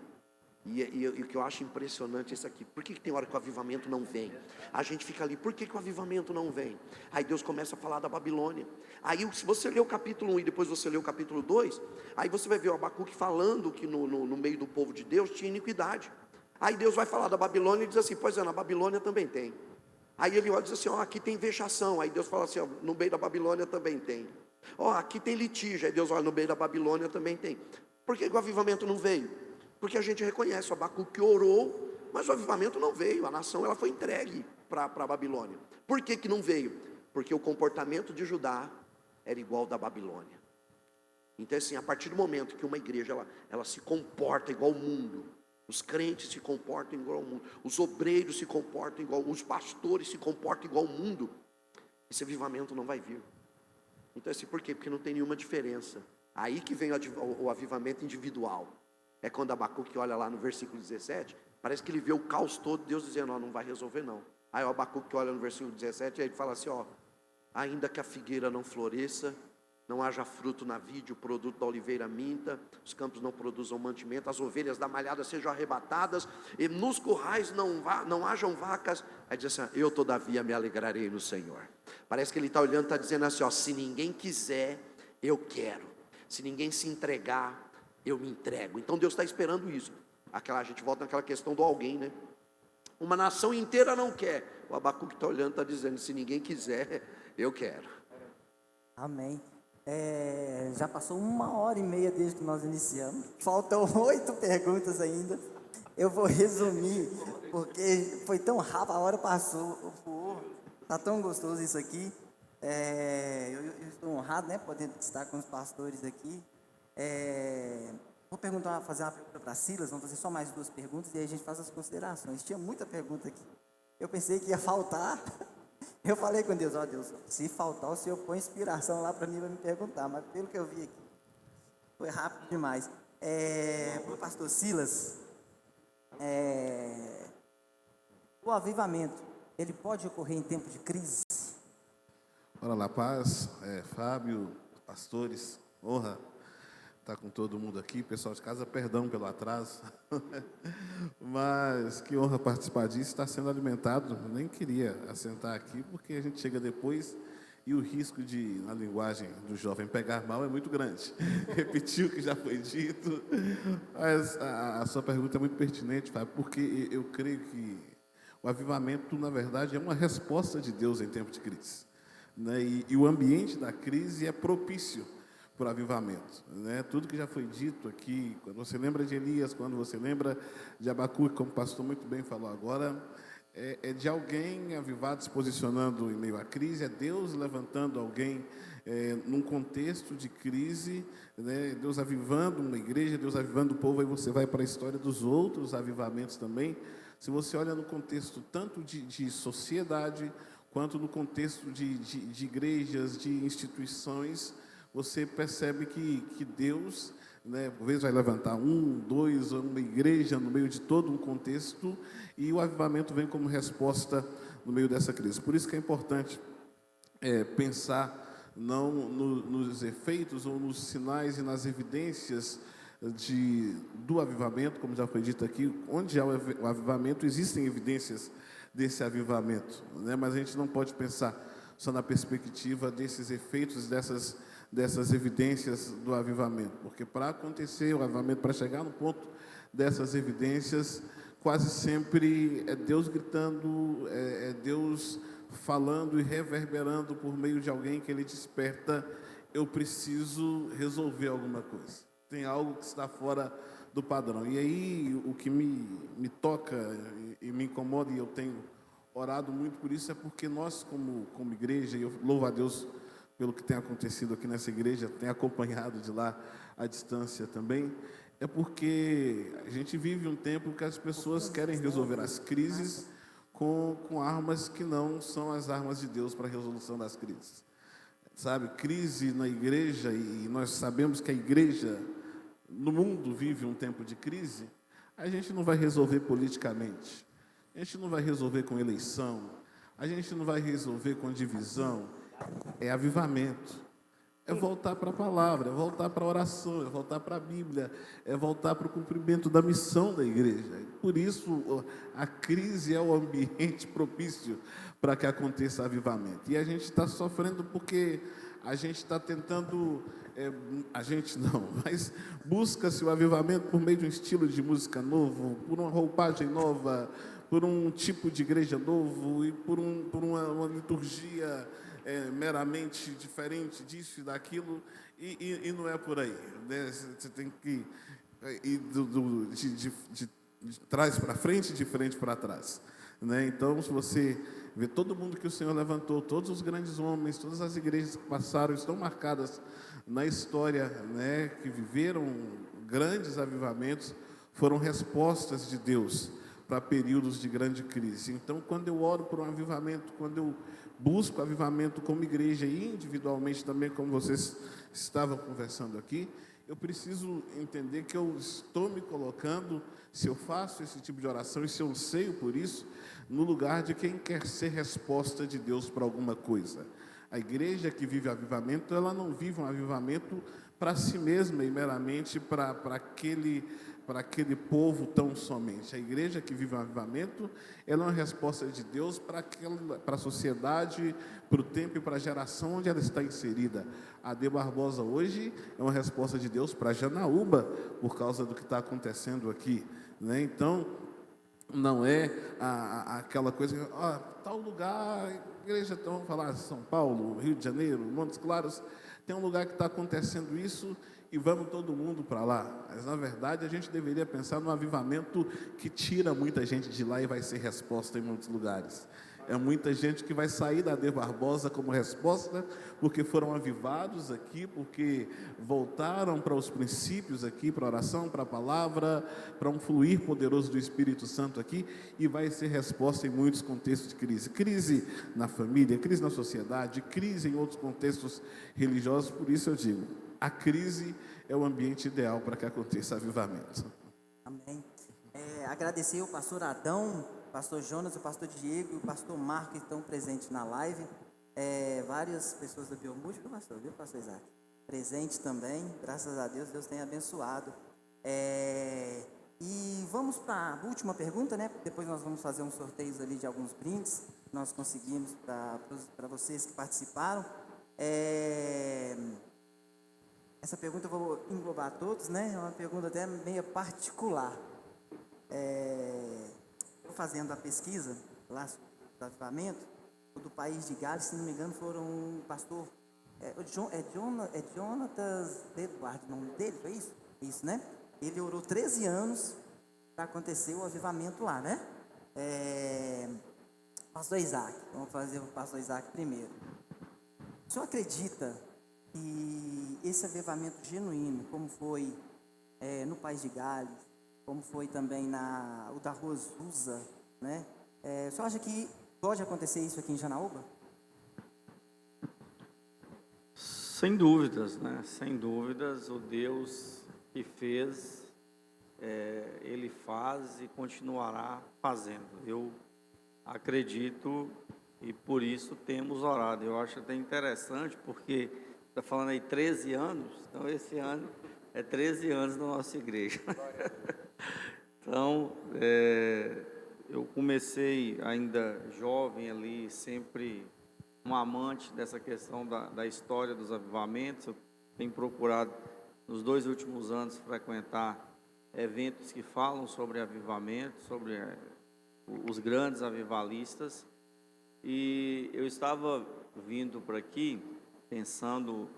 e o que eu acho impressionante é isso aqui. Por que tem hora que o avivamento não vem? A gente fica ali, por que o avivamento não vem? Aí Deus começa a falar da Babilônia. Aí se você ler o capítulo 1 e depois você ler o capítulo 2, aí você vai ver o Abacuque falando que no meio do povo de Deus tinha iniquidade. Aí Deus vai falar da Babilônia e diz assim, pois é, na Babilônia também tem. Aí ele olha e diz assim, ó, aqui tem vexação. Aí Deus fala assim, ó, no meio da Babilônia também tem. Ó, aqui tem litígio. Aí Deus olha, no meio da Babilônia também tem. Por que o avivamento não veio? Porque a gente reconhece, o Abacuque orou, mas o avivamento não veio, a nação ela foi entregue para a Babilônia. Por que não veio? Porque o comportamento de Judá era igual ao da Babilônia. Então assim, a partir do momento que uma igreja ela se comporta igual ao mundo, os crentes se comportam igual ao mundo, os obreiros se comportam igual, os pastores se comportam igual ao mundo, esse avivamento não vai vir. Então assim, por quê? Porque não tem nenhuma diferença. Aí que vem o avivamento individual. É quando Abacuque olha lá no versículo 17, parece que ele vê o caos todo, Deus dizendo, ó, não vai resolver não. Aí o Abacuque olha no versículo 17, aí ele fala assim, ó, ainda que a figueira não floresça, não haja fruto na vide, o produto da oliveira minta, os campos não produzam mantimento, as ovelhas da malhada sejam arrebatadas, e nos currais não hajam vacas. Aí diz assim, eu todavia me alegrarei no Senhor. Parece que ele está olhando, está dizendo assim, ó, se ninguém quiser, eu quero. Se ninguém se entregar, eu me entrego. Então Deus está esperando isso. A gente volta naquela questão do alguém, né? Uma nação inteira não quer. O Abacuque está olhando, está dizendo, se ninguém quiser, eu quero. Amém. Já passou 1h30 desde que nós iniciamos. Faltam 8 perguntas ainda. Eu vou resumir, porque foi tão rápido, a hora passou. Está tão gostoso isso aqui. Eu estou honrado, né, poder estar com os pastores aqui. Vou fazer uma pergunta para Silas, vamos fazer só mais 2 perguntas e aí a gente faz as considerações. Tinha muita pergunta aqui. Eu pensei que ia faltar. Eu falei com Deus, ó Deus, se faltar o Senhor põe inspiração lá para mim para me perguntar, mas pelo que eu vi aqui, foi rápido demais. Para o pastor Silas, o avivamento, ele pode ocorrer em tempo de crise? Ora lá, paz, Fábio, pastores, honra estar com todo mundo aqui, pessoal de casa, perdão pelo atraso, mas que honra participar disso, está sendo alimentado, nem queria assentar aqui, porque a gente chega depois e o risco de, na linguagem do jovem, pegar mal é muito grande. Repetir o que já foi dito, mas a sua pergunta é muito pertinente, Fábio, porque eu creio que o avivamento, na verdade, é uma resposta de Deus em tempo de crise, né? E o ambiente da crise é propício para o avivamento, né? Tudo que já foi dito aqui, quando você lembra de Elias, quando você lembra de Abacuque, como o pastor muito bem falou agora, é de alguém avivado se posicionando em meio à crise, é Deus levantando alguém num contexto de crise, né? Deus avivando uma igreja, Deus avivando o povo. Aí você vai para a história dos outros avivamentos também. Se você olha no contexto tanto de sociedade, quanto no contexto de igrejas, de instituições, você percebe que Deus, né, às vezes vai levantar 1, 2, uma igreja no meio de todo um contexto, e o avivamento vem como resposta no meio dessa crise. Por isso que é importante pensar não nos efeitos ou nos sinais e nas evidências do avivamento, como já foi dito aqui, onde há o avivamento, existem evidências desse avivamento, né? Mas a gente não pode pensar só na perspectiva desses efeitos, dessas evidências do avivamento, porque para acontecer o avivamento, para chegar no ponto dessas evidências, quase sempre é Deus gritando, é Deus falando e reverberando por meio de alguém que Ele desperta, eu preciso resolver alguma coisa, tem algo que está fora do padrão. E aí o que me toca e me incomoda, e eu tenho orado muito por isso, é porque nós como igreja, e eu louvo a Deus pelo que tem acontecido aqui nessa igreja, tenho acompanhado de lá à distância também, é porque a gente vive um tempo que as pessoas querem resolver as crises com armas que não são as armas de Deus para a resolução das crises. Sabe, crise na igreja, e nós sabemos que a igreja no mundo vive um tempo de crise, a gente não vai resolver politicamente, a gente não vai resolver com eleição, a gente não vai resolver com divisão, é avivamento. É voltar para a palavra, é voltar para a oração, é voltar para a Bíblia, é voltar para o cumprimento da missão da igreja. Por isso, a crise é o ambiente propício para que aconteça avivamento. E a gente está sofrendo porque a gente está tentando, a gente não, mas busca-se o avivamento por meio de um estilo de música novo, por uma roupagem nova, por um tipo de igreja novo e por uma liturgia meramente diferente disso e daquilo, e não é por aí, né? Você tem que ir de trás para frente, de frente para trás, né? Então, se você vê todo mundo que o Senhor levantou, todos os grandes homens, todas as igrejas que passaram, estão marcadas na história, né, que viveram grandes avivamentos, foram respostas de Deus para períodos de grande crise. Então, quando eu oro por um avivamento, quando eu busco avivamento como igreja e individualmente também, como vocês estavam conversando aqui, eu preciso entender que eu estou me colocando, se eu faço esse tipo de oração e se eu anseio por isso, no lugar de quem quer ser resposta de Deus para alguma coisa. A igreja que vive avivamento, ela não vive um avivamento para si mesma e meramente para aquele povo tão somente. A igreja que vive um avivamento, ela é uma resposta de Deus para a sociedade, para o tempo e para a geração onde ela está inserida. A De Barbosa hoje é uma resposta de Deus para Janaúba, por causa do que está acontecendo aqui, né? Então, não é aquela coisa, tal lugar, igreja, então vamos falar São Paulo, Rio de Janeiro, Montes Claros, tem um lugar que está acontecendo isso, e vamos todo mundo para lá. Mas, na verdade, a gente deveria pensar num avivamento que tira muita gente de lá e vai ser resposta em muitos lugares. É muita gente que vai sair da De Barbosa como resposta, porque foram avivados aqui, porque voltaram para os princípios aqui, para a oração, para a palavra, para um fluir poderoso do Espírito Santo aqui, e vai ser resposta em muitos contextos de crise. Crise na família, crise na sociedade, crise em outros contextos religiosos. Por isso eu digo, a crise é o ambiente ideal para que aconteça avivamento. Amém. Agradecer o pastor Adão, o pastor Jonas, o pastor Diego e o pastor Marco que estão presentes na live. Várias pessoas da Biomúltiplo, viu, pastor? Viu, pastor Isaac? Presente também, graças a Deus, Deus tem abençoado. E vamos para a última pergunta, né? Depois nós vamos fazer uns sorteios ali de alguns brindes que nós conseguimos para vocês que participaram. Essa pergunta eu vou englobar todos, né? É uma pergunta até meio particular. Estou fazendo a pesquisa lá do avivamento, do país de Gales, se não me engano, foram o pastor Jonatas Eduardo, o nome dele, foi isso? Isso, né? Ele orou 13 anos para acontecer o avivamento lá, né? Pastor Isaac, vamos fazer o pastor Isaac primeiro. O senhor acredita que esse avivamento genuíno, como foi no país de Gales, como foi também o da Rua Azusa, né? O senhor acha que pode acontecer isso aqui em Janaúba? Sem dúvidas, né? Sem dúvidas, o Deus que fez, Ele faz e continuará fazendo. Eu acredito e por isso temos orado. Eu acho até interessante, porque está falando aí 13 anos, então esse ano é 13 anos na nossa igreja. Então, eu comecei ainda jovem ali, sempre um amante dessa questão da história dos avivamentos. Eu tenho procurado, nos 2 últimos anos, frequentar eventos que falam sobre avivamento, sobre os grandes avivalistas. E eu estava vindo para aqui pensando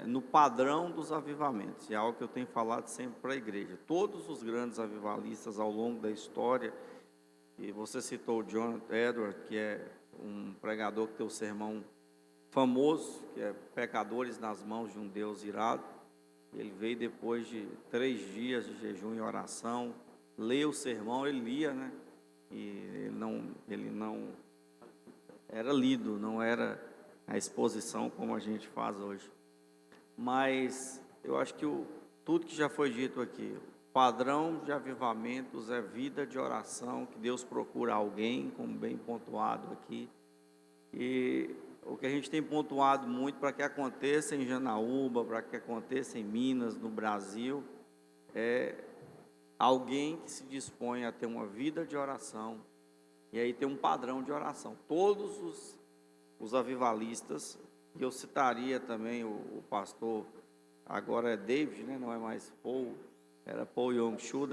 no padrão dos avivamentos, é algo que eu tenho falado sempre para a igreja. Todos os grandes avivalistas ao longo da história, e você citou o Jonathan Edwards, que é um pregador que tem um sermão famoso, que é Pecadores nas Mãos de um Deus Irado. Ele veio depois de 3 dias de jejum e oração, leu o sermão, ele lia, né? E ele não era lido, não era a exposição como a gente faz hoje. Mas eu acho que tudo que já foi dito aqui, o padrão de avivamentos é vida de oração, que Deus procura alguém, como bem pontuado aqui. E o que a gente tem pontuado muito para que aconteça em Janaúba, para que aconteça em Minas, no Brasil, é alguém que se dispõe a ter uma vida de oração, e aí tem um padrão de oração. Todos os avivalistas, e eu citaria também o pastor, agora é David, né, não é mais Paul, era Paul Yong-Chu,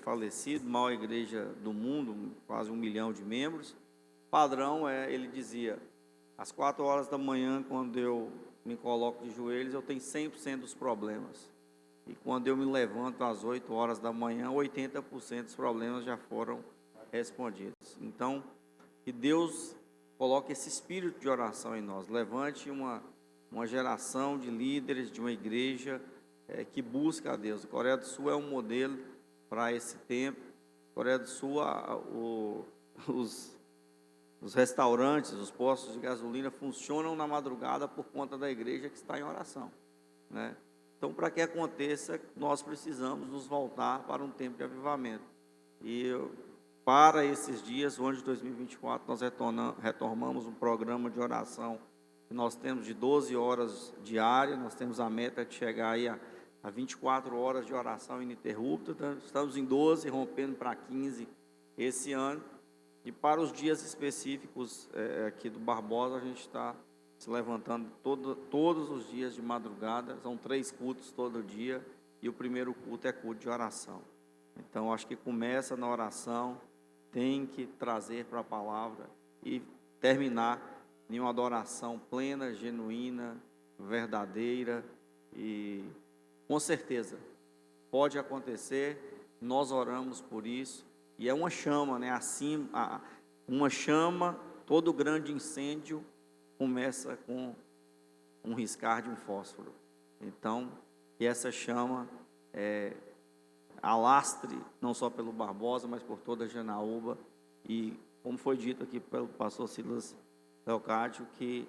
falecido, maior igreja do mundo, quase 1 milhão de membros. O padrão ele dizia, às 4 horas da manhã, quando eu me coloco de joelhos, eu tenho 100% dos problemas. E quando eu me levanto às 8 horas da manhã, 80% dos problemas já foram respondidos. Então, que Deus coloque esse espírito de oração em nós. Levante uma geração de líderes de uma igreja que busca a Deus. A Coreia do Sul é um modelo para esse tempo. A Coreia do Sul, os restaurantes, os postos de gasolina funcionam na madrugada por conta da igreja que está em oração, né? Então, para que aconteça, nós precisamos nos voltar para um tempo de avivamento. E para esses dias, o ano de 2024, nós retomamos um programa de oração que nós temos de 12 horas diárias. Nós temos a meta de chegar aí a 24 horas de oração ininterrupta. Então, estamos em 12, rompendo para 15 esse ano. E para os dias específicos aqui do Barbosa, a gente está se levantando todos os dias de madrugada. São 3 cultos todo dia, e o primeiro culto é culto de oração. Então, acho que começa na oração, tem que trazer para a palavra e terminar em uma adoração plena, genuína, verdadeira. E com certeza pode acontecer, nós oramos por isso. E é uma chama, né? Assim, uma chama, todo grande incêndio começa com um riscar de um fósforo. Então, que essa chama alastre, não só pelo Barbosa, mas por toda a Janaúba. E, como foi dito aqui pelo pastor Silas Leocádio, que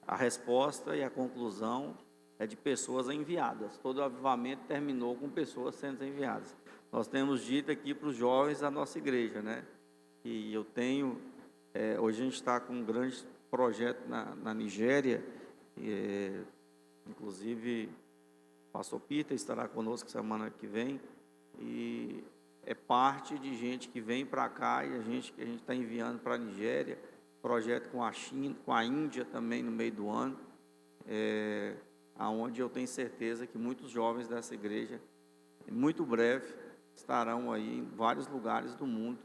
a resposta e a conclusão é de pessoas enviadas. Todo o avivamento terminou com pessoas sendo enviadas. Nós temos dito aqui para os jovens da nossa igreja, né? E eu tenho, hoje a gente está com um grande projeto na Nigéria, inclusive o pastor Peter estará conosco semana que vem, e é parte de gente que vem para cá e a gente está enviando para a Nigéria, projeto com a China, com a Índia também no meio do ano, aonde eu tenho certeza que muitos jovens dessa igreja, muito breve, estarão aí em vários lugares do mundo,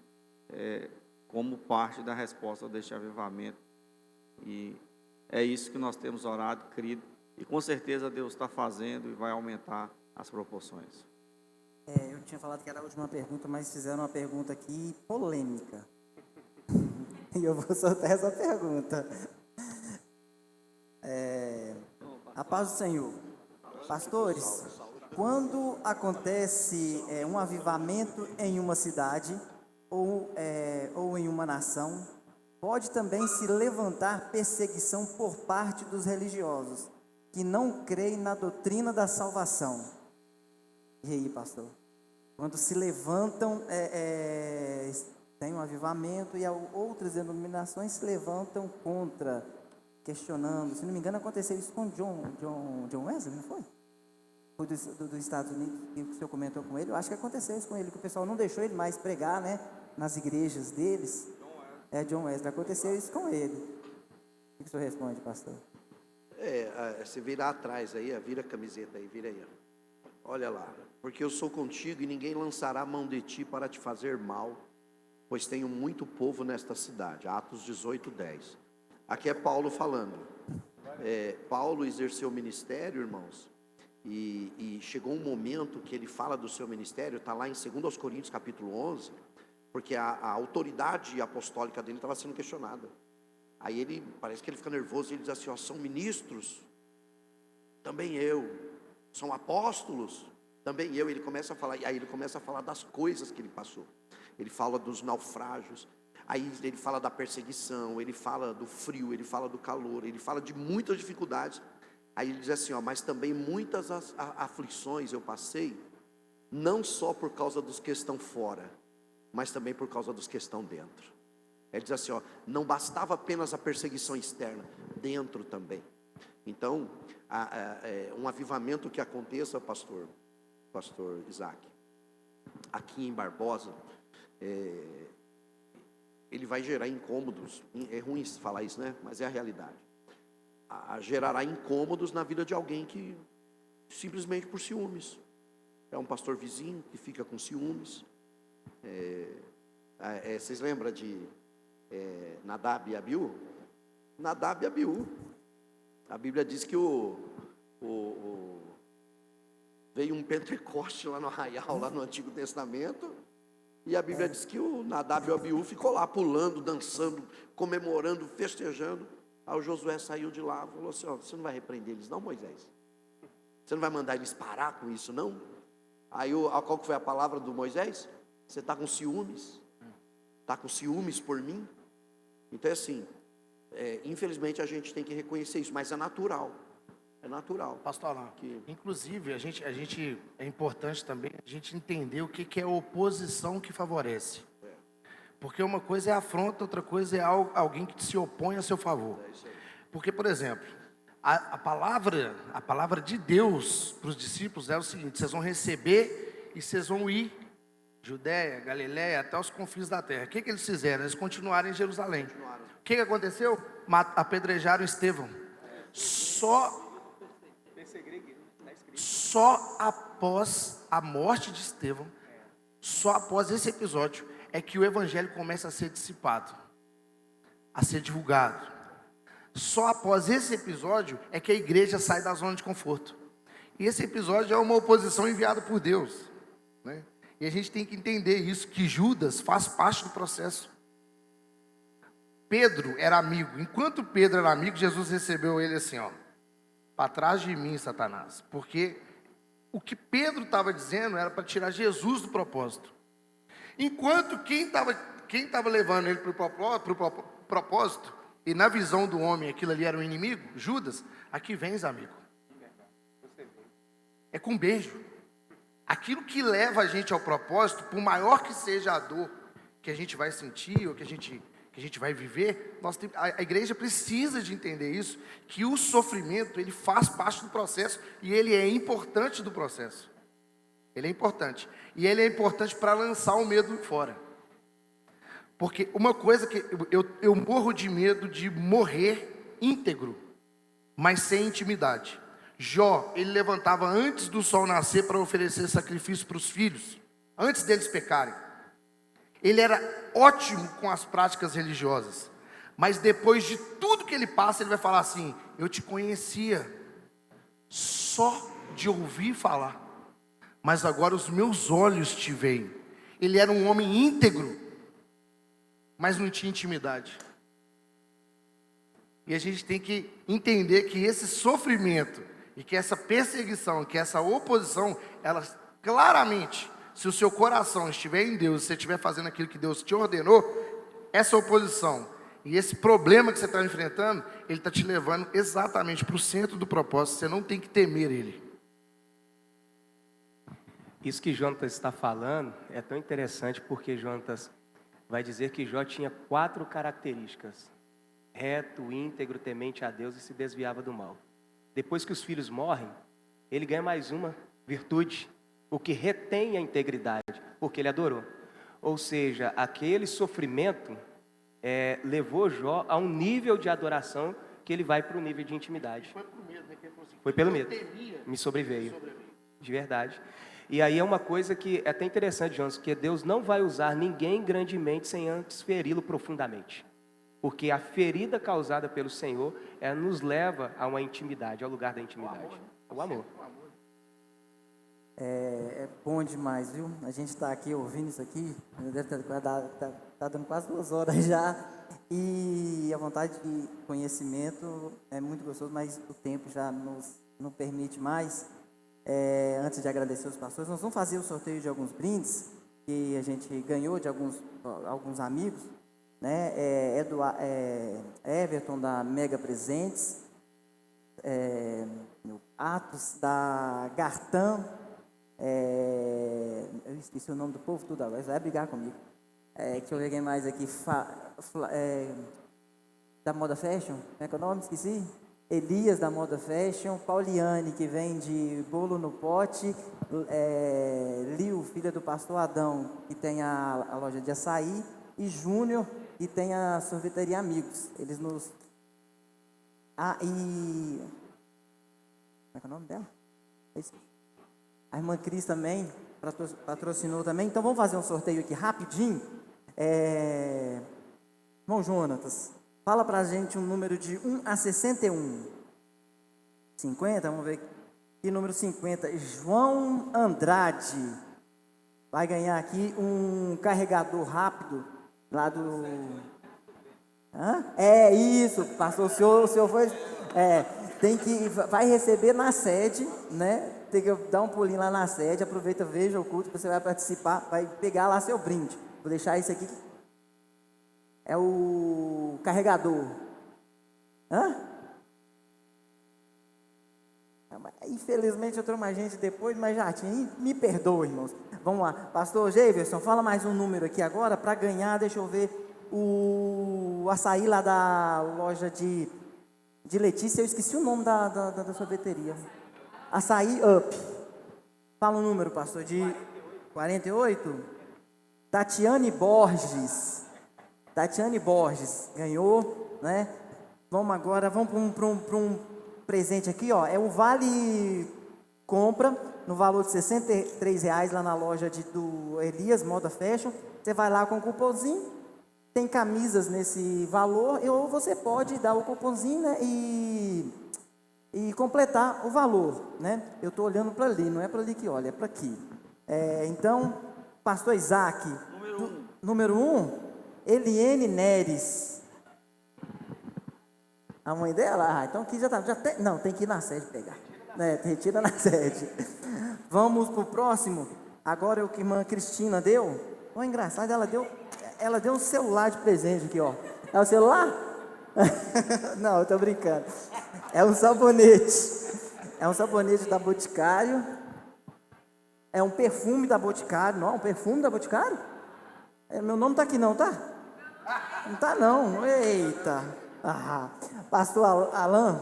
como parte da resposta deste avivamento. E é isso que nós temos orado, querido, e com certeza Deus está fazendo e vai aumentar as proporções. Eu tinha falado que era a última pergunta, mas fizeram uma pergunta aqui polêmica. E eu vou soltar essa pergunta. A paz do Senhor. Pastores, quando acontece um avivamento em uma cidade ou em uma nação, pode também se levantar perseguição por parte dos religiosos que não creem na doutrina da salvação. E aí, pastor? Quando se levantam, tem um avivamento e outras denominações se levantam contra, questionando. Se não me engano, aconteceu isso com John Wesley, não foi? Foi dos Estados Unidos, que o senhor comentou com ele. Eu acho que aconteceu isso com ele, que o pessoal não deixou ele mais pregar, né, nas igrejas deles. John Wesley, aconteceu isso com ele. O que o senhor responde, pastor? Se virar atrás aí, vira a camiseta aí, vira aí. Olha lá, porque eu sou contigo e ninguém lançará mão de ti para te fazer mal, pois tenho muito povo nesta cidade. Atos 18:10. Aqui é Paulo falando. Paulo exerceu o ministério, irmãos, e chegou um momento que ele fala do seu ministério, está lá em 2 Coríntios capítulo 11, porque a autoridade apostólica dele estava sendo questionada. Aí parece que ele fica nervoso e ele diz assim, são ministros, também eu, são apóstolos. Também ele começa a falar, e aí ele começa a falar das coisas que ele passou. Ele fala dos naufrágios, aí ele fala da perseguição, ele fala do frio, ele fala do calor, ele fala de muitas dificuldades. Aí ele diz assim, ó, mas também muitas aflições eu passei, não só por causa dos que estão fora, mas também por causa dos que estão dentro. Ele diz assim, ó, não bastava apenas a perseguição externa, dentro também. Então, um avivamento que aconteça, pastor Isaac, aqui em Barbosa, ele vai gerar incômodos. É ruim falar isso, né? Mas é a realidade. Gerará incômodos na vida de alguém que, simplesmente por ciúmes, é um pastor vizinho que fica com ciúmes. Vocês lembram de Nadab e Abiú? Nadab e Abiú. A Bíblia diz que veio um Pentecoste lá no Arraial, lá no Antigo Testamento, e a Bíblia diz que o Nadab e o Abiú ficou lá pulando, dançando, comemorando, festejando. Aí o Josué saiu de lá e falou assim, ó, você não vai repreender eles não, Moisés? Você não vai mandar eles parar com isso não? Aí qual que foi a palavra do Moisés? Você está com ciúmes? Está com ciúmes por mim? Então é assim, infelizmente a gente tem que reconhecer isso, mas é natural. É natural. Pastor Alain, inclusive é importante também a gente entender o que é oposição que favorece. Porque uma coisa é afronta, outra coisa é alguém que se opõe a seu favor. Porque, por exemplo, a palavra de Deus para os discípulos é o seguinte: vocês vão receber e vocês vão ir, Judéia, Galiléia, até os confins da terra. O que eles fizeram? Eles continuaram em Jerusalém. O que aconteceu? Apedrejaram Estevão. Só após a morte de Estevão, só após esse episódio, é que o evangelho começa a ser dissipado, a ser divulgado. Só após esse episódio é que a igreja sai da zona de conforto. E esse episódio é uma oposição enviada por Deus, né? E a gente tem que entender isso, que Judas faz parte do processo. Pedro era amigo. Enquanto Pedro era amigo, Jesus recebeu ele assim, ó: para trás de mim, Satanás. Porque o que Pedro estava dizendo era para tirar Jesus do propósito. Enquanto quem estava levando ele para o propósito, e na visão do homem aquilo ali era um inimigo, Judas, aqui vens, amigo. É com beijo. Aquilo que leva a gente ao propósito, por maior que seja a dor que a gente vai sentir, ou que a gente vai viver, a igreja precisa de entender isso, que o sofrimento, ele faz parte do processo, e ele é importante do processo. Ele é importante. E ele é importante para lançar o medo fora. Porque uma coisa que eu morro de medo de morrer íntegro, mas sem intimidade. Jó, ele levantava antes do sol nascer para oferecer sacrifício para os filhos, antes deles pecarem. Ele era ótimo com as práticas religiosas, mas depois de tudo que ele passa, ele vai falar assim: eu te conhecia só de ouvir falar, mas agora os meus olhos te veem. Ele era um homem íntegro, mas não tinha intimidade. E a gente tem que entender que esse sofrimento, e que essa perseguição, que essa oposição, elas claramente, se o seu coração estiver em Deus, se você estiver fazendo aquilo que Deus te ordenou, essa oposição e esse problema que você está enfrentando, ele está te levando exatamente para o centro do propósito. Você não tem que temer ele. Isso que Jonatas está falando é tão interessante, porque Jonatas vai dizer que Jó tinha 4 características: reto, íntegro, temente a Deus e se desviava do mal. Depois que os filhos morrem, ele ganha mais uma virtude: o que retém a integridade, porque ele adorou. Ou seja, aquele sofrimento levou Jó a um nível de adoração que ele vai para o nível de intimidade. Foi por medo, né? Foi pelo medo. Me sobreveio. De verdade. E aí é uma coisa que é até interessante, Jonas, que Deus não vai usar ninguém grandemente sem antes feri-lo profundamente. Porque a ferida causada pelo Senhor nos leva a uma intimidade, ao lugar da intimidade. O amor. É bom demais, viu? A gente está aqui ouvindo isso aqui, deve tá dando quase 2 horas já, e a vontade de conhecimento é muito gostoso, mas o tempo já não permite mais. Antes de agradecer os pastores, nós vamos fazer o sorteio de alguns brindes que a gente ganhou de alguns amigos, né? Everton da Mega Presentes, Atos da Gartan, eu esqueci o nome do povo tudo agora, vai brigar comigo. Deixa eu ver quem mais aqui, da Moda Fashion, como é que é o nome? Esqueci. Elias da Moda Fashion, Pauliane, que vende bolo no pote, Liu, filha do pastor Adão, que tem a loja de açaí, e Júnior, que tem a sorveteria Amigos. Eles nos... e... Como é que é o nome dela? A irmã Cris também patrocinou também. Então vamos fazer um sorteio aqui rapidinho. Irmão Jonatas, fala pra gente um número de 1 a 61. 50, vamos ver. E número 50, João Andrade. Vai ganhar aqui um carregador rápido lá do... É isso, pastor, o senhor foi... vai receber na sede, né? Tem que dar um pulinho lá na sede, aproveita, veja o culto, você vai participar, vai pegar lá seu brinde. Vou deixar isso aqui. É o carregador. Infelizmente eu trouxe mais gente depois, mas já tinha. Me perdoe, irmãos. Vamos lá. Pastor Jefferson, fala mais um número aqui agora para ganhar, deixa eu ver, o açaí lá da loja de Letícia. Eu esqueci o nome da sorveteria. Açaí Up. Fala um número, pastor, de 48? Tatiane Borges ganhou, né? Vamos agora, vamos para um presente aqui, ó. É o Vale Compra, no valor de R$63 lá na loja do Elias Moda Fashion. Você vai lá com o cupomzinho, tem camisas nesse valor, ou você pode dar o cupomzinho, né, e completar o valor, né? Eu estou olhando para ali, não é para ali que olha, é para aqui. Então, pastor Isaac, número 1, Eliene Neres. A mãe dela? Então aqui não, tem que ir na sede pegar. Retira na sede. Vamos para o próximo. Agora é o que a irmã Cristina deu. Engraçado, ela deu um celular de presente aqui, ó. É o celular? Não, eu tô brincando. É um sabonete. É um sabonete da Boticário. É um perfume da Boticário. Não, um perfume da Boticário? Meu nome tá aqui não, tá? Não tá não. Eita. Pastor Alain.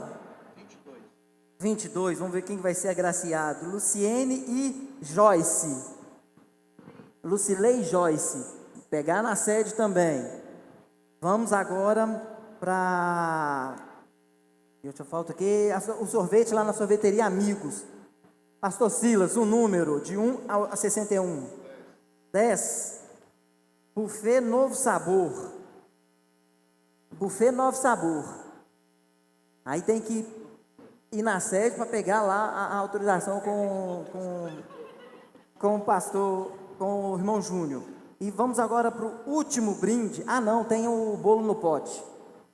22. Vamos ver quem vai ser agraciado. Luciene e Joyce. Lucilei e Joyce. Pegar na sede também. Vamos agora para... Deixa eu falta aqui. O sorvete lá na sorveteria Amigos. Pastor Silas, um número de 1 a 61. 10. Buffet Novo Sabor. Buffet Novo Sabor. Aí tem que ir na sede para pegar lá a autorização com o pastor, com o irmão Júnior. E vamos agora para o último brinde. Não, tem o bolo no pote.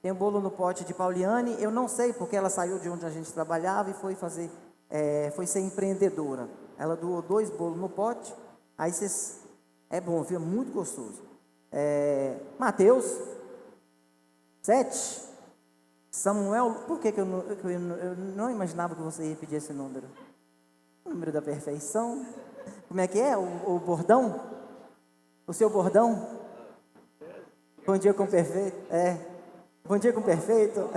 Tem o bolo no pote de Pauliane. Eu não sei porque ela saiu de onde a gente trabalhava e foi ser empreendedora. Ela doou 2 bolos no pote. Aí vocês... É bom, viu? Muito gostoso. Mateus 7. Samuel, por que eu não imaginava que você ia pedir esse número? O número da perfeição. Como é que é? O bordão? O seu bordão? Bom dia com perfeito. Bom dia com perfeito.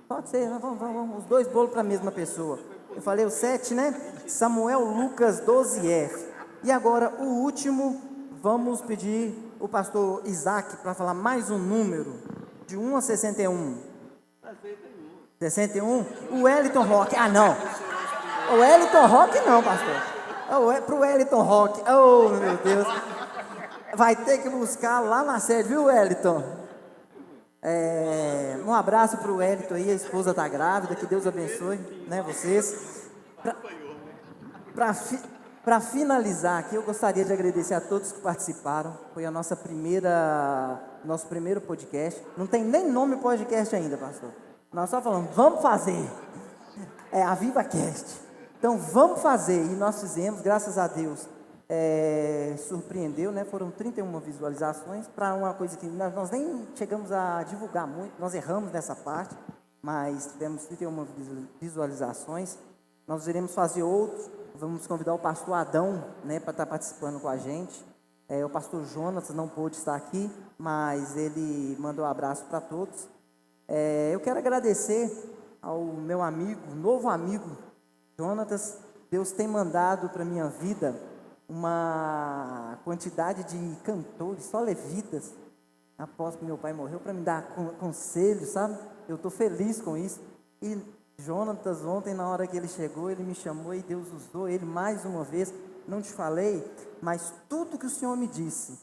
Pode ser, vamos, os 2 bolos para a mesma pessoa. Eu falei o 7, né? Samuel Lucas 12F. E agora o último, vamos pedir o pastor Isaac para falar mais um número, de 1 a 61. 61? O Wellington Rock. Não. O Wellington Rock não, pastor. Para o Wellington Rock. Oh, meu Deus. Vai ter que buscar lá na sede, viu, Wellington? Um abraço para o Wellington aí, a esposa está grávida, que Deus abençoe, né, vocês. Para finalizar aqui, eu gostaria de agradecer a todos que participaram. Foi a nosso primeiro podcast. Não tem nem nome podcast ainda, pastor. Nós só falamos, vamos fazer. É a VivaCast. Então, vamos fazer. E nós fizemos, graças a Deus. Surpreendeu, né? Foram 31 visualizações para uma coisa que nós nem chegamos a divulgar muito. Nós erramos nessa parte, mas tivemos 31 visualizações. Nós iremos fazer outros. Vamos convidar o pastor Adão, né, para estar participando com a gente. O pastor Jonas não pôde estar aqui, mas ele mandou um abraço para todos. Eu quero agradecer ao meu amigo, novo amigo, Jonatas. Deus tem mandado para a minha vida uma quantidade de cantores, só levitas, após que meu pai morreu, para me dar conselhos, sabe? Eu estou feliz com isso. E Jonatas, ontem, na hora que ele chegou, ele me chamou e Deus usou ele mais uma vez. Não te falei, mas tudo que o Senhor me disse,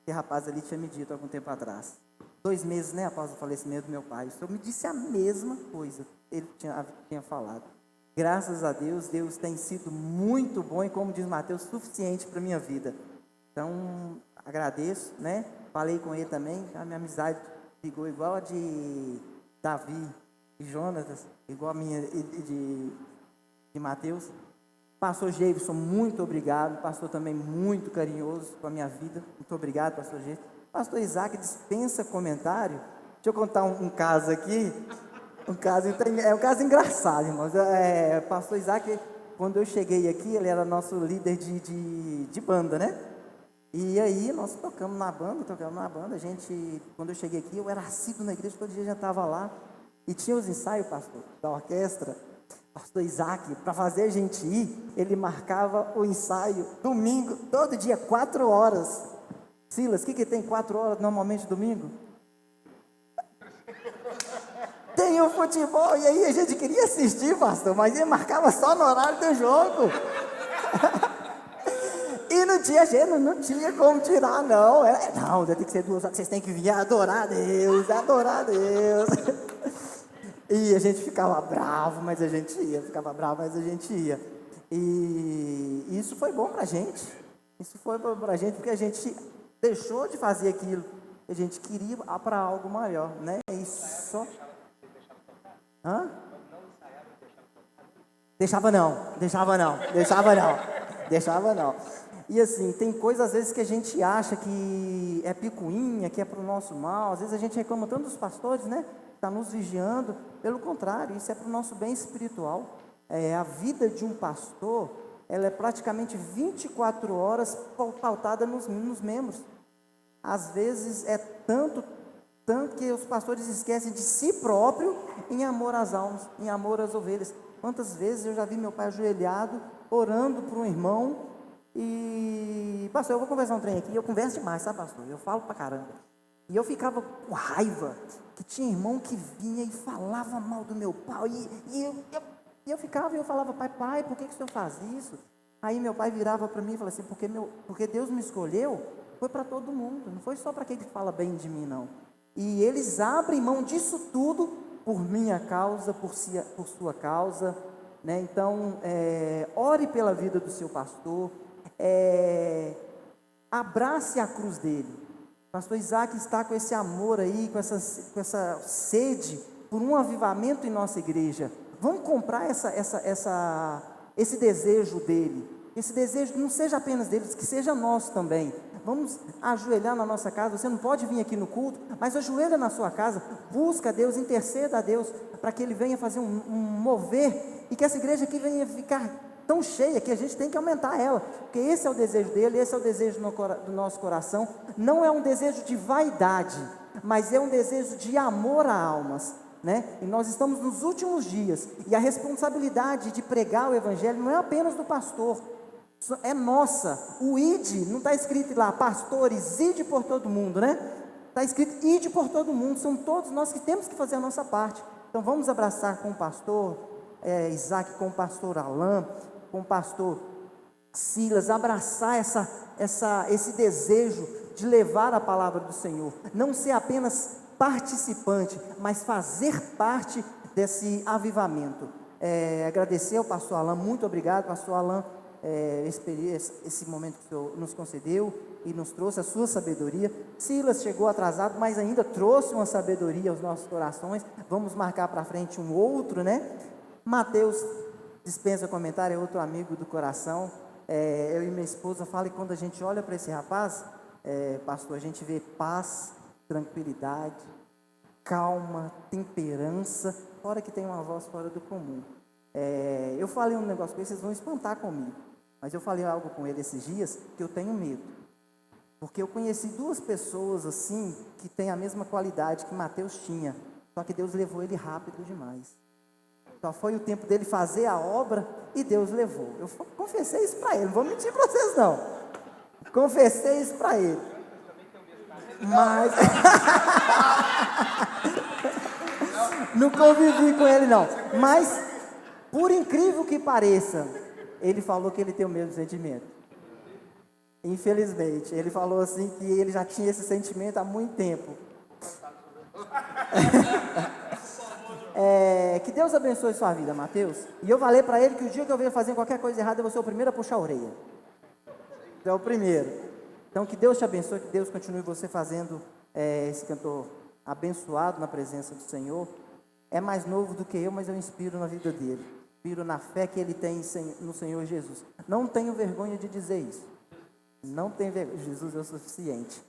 que rapaz ali tinha me dito há algum tempo atrás. 2 meses, né, após o falecimento do meu pai, o Senhor me disse a mesma coisa, ele tinha falado. Graças a Deus, Deus tem sido muito bom e, como diz Mateus, suficiente para a minha vida. Então, agradeço, né? Falei com ele também, a minha amizade ficou igual a de Davi e Jonatas, igual a minha de Mateus. Pastor Geivson, muito obrigado. Pastor também muito carinhoso com a minha vida. Muito obrigado, pastor Geivson. Pastor Isaac dispensa comentário. Deixa eu contar um caso aqui. Um caso engraçado, irmãos. Pastor Isaac, quando eu cheguei aqui, ele era nosso líder de banda, né? E aí nós tocamos na banda. Quando eu cheguei aqui, eu era assíduo na igreja, todo dia já estava lá. E tinha os ensaios, pastor, da orquestra. Pastor Isaac, para fazer a gente ir, ele marcava o ensaio domingo, todo dia, 4 horas. Silas, o que tem 4 horas normalmente domingo? Tem o futebol, e aí a gente queria assistir, pastor, mas ele marcava só no horário do jogo. E no dia a gente não tinha como tirar, não. Não, tem que ser 2 horas, vocês têm que vir adorar a Deus, adorar a Deus. E a gente ficava bravo, mas a gente ia. E isso foi bom pra gente. Porque a gente deixou de fazer aquilo que a gente queria para algo maior, né? Isso. Hã? Deixava não. E assim, tem coisas às vezes que a gente acha que é picuinha, que é para o nosso mal. Às vezes a gente reclama tanto dos pastores, né? Está nos vigiando. Pelo contrário, isso é para o nosso bem espiritual. A vida de um pastor, ela é praticamente 24 horas pautada nos membros. Às vezes é tanto que os pastores esquecem de si próprio em amor às almas, em amor às ovelhas. Quantas vezes eu já vi meu pai ajoelhado, orando por um irmão, e pastor, eu vou conversar um trem aqui, eu converso demais, sabe, pastor? Eu falo pra caramba. E eu ficava com raiva, que tinha irmão que vinha e falava mal do meu pai, e eu falava, pai, por que o senhor faz isso? Aí meu pai virava para mim e falava assim, porque Deus me escolheu, foi para todo mundo, não foi só para quem fala bem de mim, não. E eles abrem mão disso tudo por minha causa, por sua causa, né? Então, ore pela vida do seu pastor, abrace a cruz dele. Pastor Isaac está com esse amor aí, com essa sede por um avivamento em nossa igreja. Vamos comprar esse desejo dele. Esse desejo não seja apenas deles, que seja nosso também. Vamos ajoelhar na nossa casa. Você não pode vir aqui no culto, mas ajoelha na sua casa, busca a Deus, interceda a Deus, para que Ele venha fazer um mover, e que essa igreja aqui venha ficar tão cheia, que a gente tem que aumentar ela, porque esse é o desejo dele, esse é o desejo do nosso coração. Não é um desejo de vaidade, mas é um desejo de amor a almas, né? E nós estamos nos últimos dias, e a responsabilidade de pregar o evangelho não é apenas do pastor, é nossa. O ide, não está escrito lá, pastores, ide por todo mundo, né? Está escrito, ide por todo mundo. São todos nós que temos que fazer a nossa parte. Então vamos abraçar com o pastor Isaac, com o pastor Alain, com o pastor Silas, abraçar esse desejo de levar a palavra do Senhor, não ser apenas participante, mas fazer parte desse avivamento. Agradecer ao pastor Alain, muito obrigado, pastor Alain. esse momento que o Senhor nos concedeu e nos trouxe a sua sabedoria. Silas chegou atrasado, mas ainda trouxe uma sabedoria aos nossos corações. Vamos marcar para frente um outro, né? Mateus, dispensa comentário, é outro amigo do coração. Eu e minha esposa falam que quando a gente olha para esse rapaz, pastor, a gente vê paz, tranquilidade, calma, temperança, fora que tem uma voz fora do comum. Eu falei um negócio com ele, vocês vão espantar comigo, mas eu falei algo com ele esses dias que eu tenho medo, porque eu conheci duas pessoas assim, que têm a mesma qualidade que Mateus tinha, só que Deus levou ele rápido demais. Só foi o tempo dele fazer a obra e Deus levou. Eu confessei isso para ele, não vou mentir para vocês não. Confessei isso para ele. Mas não convivi com ele não. Mas, por incrível que pareça, ele falou que ele tem o mesmo sentimento. Infelizmente, ele falou assim que ele já tinha esse sentimento há muito tempo. Que Deus abençoe sua vida, Mateus. E eu falei para ele que o dia que eu venha fazer qualquer coisa errada, eu vou ser o primeiro a puxar a orelha. Então, o primeiro. Então, que Deus te abençoe, que Deus continue você fazendo esse cantor abençoado na presença do Senhor. É mais novo do que eu, mas eu inspiro na vida dele. Inspiro na fé que ele tem no Senhor Jesus. Não tenho vergonha de dizer isso. Não tenho vergonha. Jesus é o suficiente.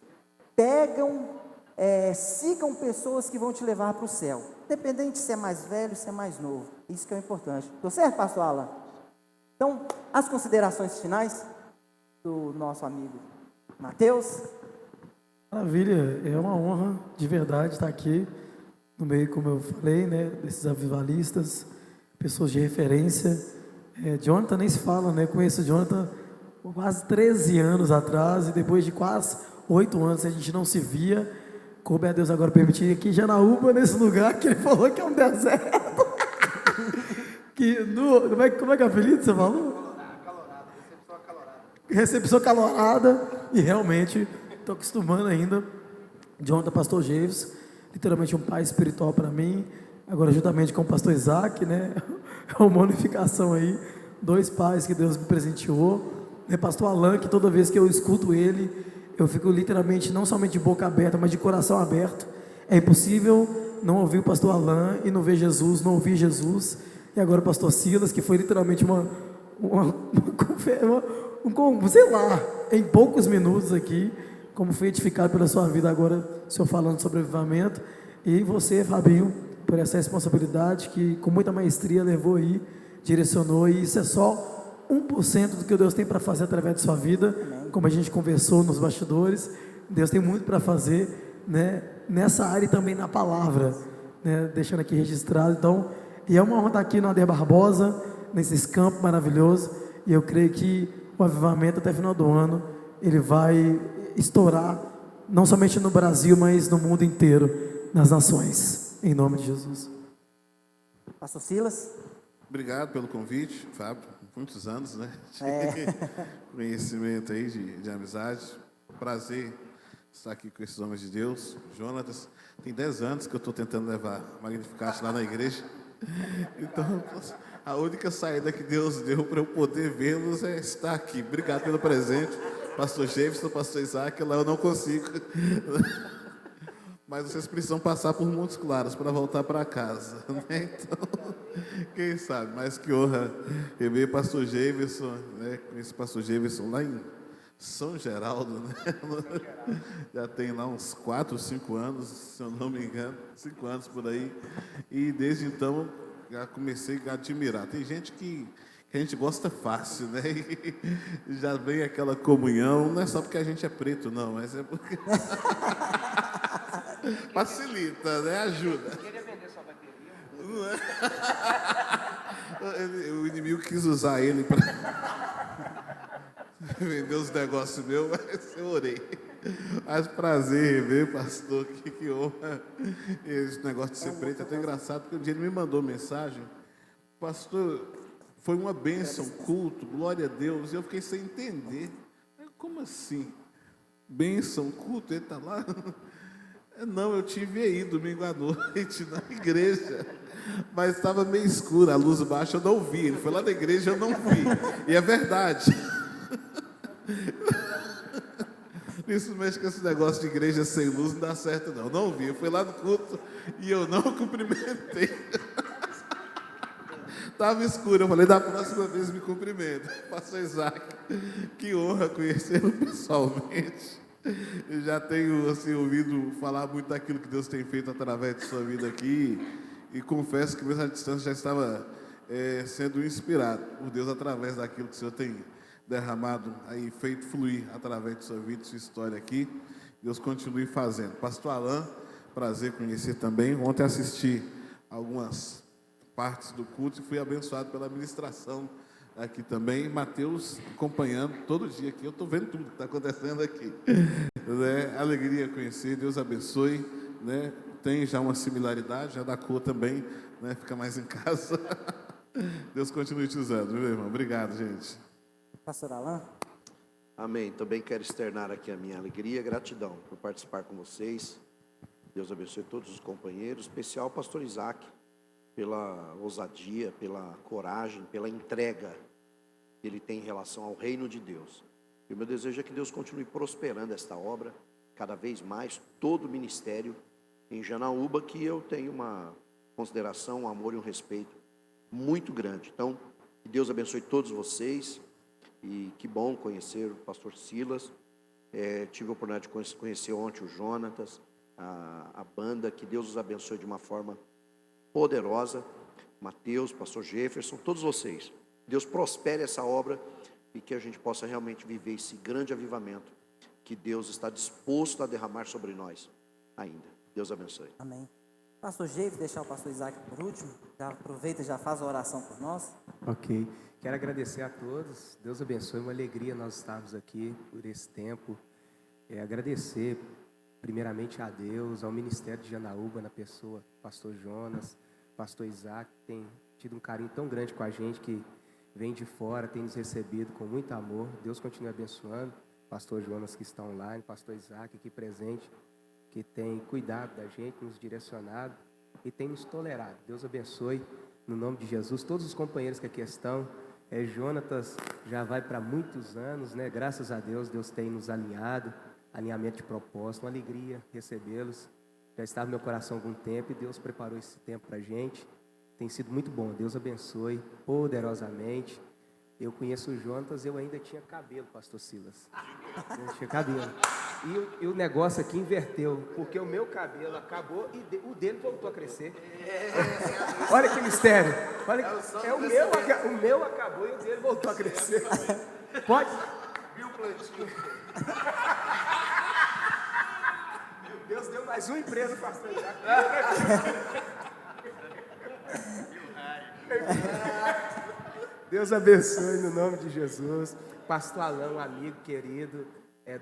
Sigam pessoas que vão te levar para o céu. Independente se é mais velho, se é mais novo. Isso que é o importante. Estou certo, pastor Alan? Então, as considerações finais do nosso amigo Mateus. Maravilha, é uma honra de verdade estar aqui no meio, como eu falei, né, desses avivalistas, pessoas de referência. Jonathan nem se fala, né? Conheço o Jonathan há quase 13 anos atrás, e depois de quase 8 anos a gente não se via. Coube a Deus agora permitir aqui em Janaúba, nesse lugar que ele falou que é um deserto. Como é que é o apelido que você falou? Recepção calorada. E realmente estou acostumando ainda. Jonathan, pastor Javes, literalmente um pai espiritual para mim. Agora juntamente com o pastor Isaac, né? É uma unificação aí. 2 pais que Deus me presenteou. Pastor Alan, que toda vez que eu escuto ele, eu fico literalmente não somente de boca aberta, mas de coração aberto. É impossível não ouvir o pastor Alan e não ver Jesus, não ouvir Jesus. E agora o pastor Silas, que foi literalmente sei lá, em poucos minutos aqui, como foi edificado pela sua vida agora, o senhor falando sobre avivamento. E você, Fabinho, por essa responsabilidade que com muita maestria levou aí, direcionou, e isso é só 1% do que Deus tem para fazer através de sua vida. Como a gente conversou nos bastidores, Deus tem muito para fazer, né, nessa área e também na palavra, né, deixando aqui registrado. Então, e é uma honra estar aqui no Ader Barbosa, nesses campos maravilhosos, e eu creio que o avivamento até o final do ano, ele vai estourar, não somente no Brasil, mas no mundo inteiro, nas nações, em nome de Jesus. Pastor Silas. Obrigado pelo convite, Fábio. Muitos anos, né? Conhecimento aí de amizade. Prazer estar aqui com esses homens de Deus. Jonatas, tem 10 anos que eu estou tentando levar Magnificat lá na igreja. Então, a única saída que Deus deu para eu poder vê-los é estar aqui. Obrigado pelo presente. Pastor Jefferson, pastor Isaac, lá eu não consigo. Mas vocês precisam passar por Montes Claros para voltar para casa, né? Então, quem sabe, mas que honra rever pastor Jefferson, né? Conheci pastor Jefferson lá em São Geraldo, né? Já tem lá uns 4 ou 5 anos, se eu não me engano, 5 anos por aí. E desde então, já comecei a admirar. Tem gente que a gente gosta fácil, né? E já vem aquela comunhão, não é só porque a gente é preto, não, mas é porque... Facilita, né? Ajuda. Queria vender sua bateria. O inimigo quis usar ele para vender os negócios meus, mas eu orei. Mas prazer rever, pastor, que honra. Esse negócio de ser preto é até engraçado, porque um dia ele me mandou mensagem. Pastor, foi uma bênção, culto, glória a Deus. E eu fiquei sem entender. Como assim? Bênção, culto, ele está lá... Não, eu tive aí domingo à noite na igreja, mas estava meio escuro, a luz baixa, eu não vi. Ele foi lá na igreja, eu não vi. E é verdade. Isso mexe com esse negócio de igreja sem luz, não dá certo não. Não vi, eu fui lá no culto e eu não cumprimentei. Estava escuro, eu falei, da próxima vez me cumprimenta. Pastor Isaac, que honra conhecê-lo pessoalmente. Eu já tenho assim, ouvido falar muito daquilo que Deus tem feito através de sua vida aqui. E confesso que mesmo à distância já estava sendo inspirado por Deus através daquilo que o Senhor tem derramado aí, feito fluir através de sua vida, de sua história aqui. Deus continue fazendo. Pastor Alain, prazer conhecer também. Ontem assisti algumas partes do culto e fui abençoado pela ministração aqui também. Mateus acompanhando todo dia aqui. Eu estou vendo tudo que está acontecendo aqui. Né? Alegria conhecer, Deus abençoe. Né? Tem já uma similaridade, já da cor também, né? Fica mais em casa. Deus continue te usando, meu irmão. Obrigado, gente. Pastor Alain? Amém. Também quero externar aqui a minha alegria e gratidão por participar com vocês. Deus abençoe todos os companheiros, em especial o pastor Isaac, pela ousadia, pela coragem, pela entrega que ele tem em relação ao reino de Deus. E o meu desejo é que Deus continue prosperando esta obra, cada vez mais, todo o ministério em Janaúba, que eu tenho uma consideração, um amor e um respeito muito grande. Então, que Deus abençoe todos vocês, e que bom conhecer o pastor Silas. Tive a oportunidade de conhecer ontem o Jonatas, a banda. Que Deus os abençoe de uma forma poderosa. Mateus, pastor Jefferson, todos vocês. Deus prospere essa obra e que a gente possa realmente viver esse grande avivamento que Deus está disposto a derramar sobre nós ainda. Deus abençoe. Amém. Pastor Jeff, deixar o pastor Isaac por último. Já aproveita e já faz a oração por nós. Ok. Quero agradecer a todos. Deus abençoe. Uma alegria nós estarmos aqui por esse tempo. Agradecer primeiramente a Deus, ao Ministério de Janaúba, na pessoa do pastor Jonas, pastor Isaac, que tem tido um carinho tão grande com a gente, que vem de fora, tem nos recebido com muito amor. Deus continue abençoando. Pastor Jonas, que está online, pastor Isaac aqui presente, que tem cuidado da gente, nos direcionado e tem nos tolerado. Deus abençoe, no nome de Jesus, todos os companheiros que aqui estão. Jonatas já vai para muitos anos, né? Graças a Deus, Deus tem nos alinhado, alinhamento de propósito, uma alegria recebê-los. Já estava no meu coração há algum tempo e Deus preparou esse tempo para a gente. Tem sido muito bom. Deus abençoe poderosamente. Eu conheço o Jonatas, eu ainda tinha cabelo, pastor Silas. Eu tinha cabelo. E o negócio aqui inverteu, porque o meu cabelo acabou e o dele voltou a crescer. Olha que mistério. Olha, o meu acabou e o dele voltou a crescer. Pode? Viu, plantinho? Deus deu mais um emprego, pastor. Deus abençoe no nome de Jesus. Pastor Alain, um amigo querido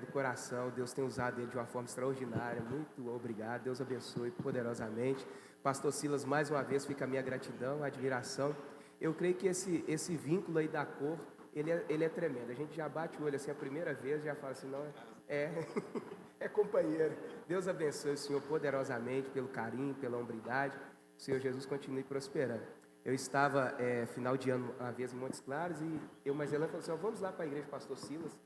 do coração. Deus tem usado ele de uma forma extraordinária. Muito obrigado. Deus abençoe poderosamente. Pastor Silas, mais uma vez fica a minha gratidão, a admiração. Eu creio que esse vínculo aí da cor, ele é tremendo. A gente já bate o olho assim a primeira vez, já fala assim, não, é companheiro. Deus abençoe o Senhor poderosamente pelo carinho, pela hombridade. O Senhor Jesus continue prosperando. Eu estava final de ano uma vez em Montes Claros e eu mais Elaine falou assim, vamos lá para a igreja do pastor Silas.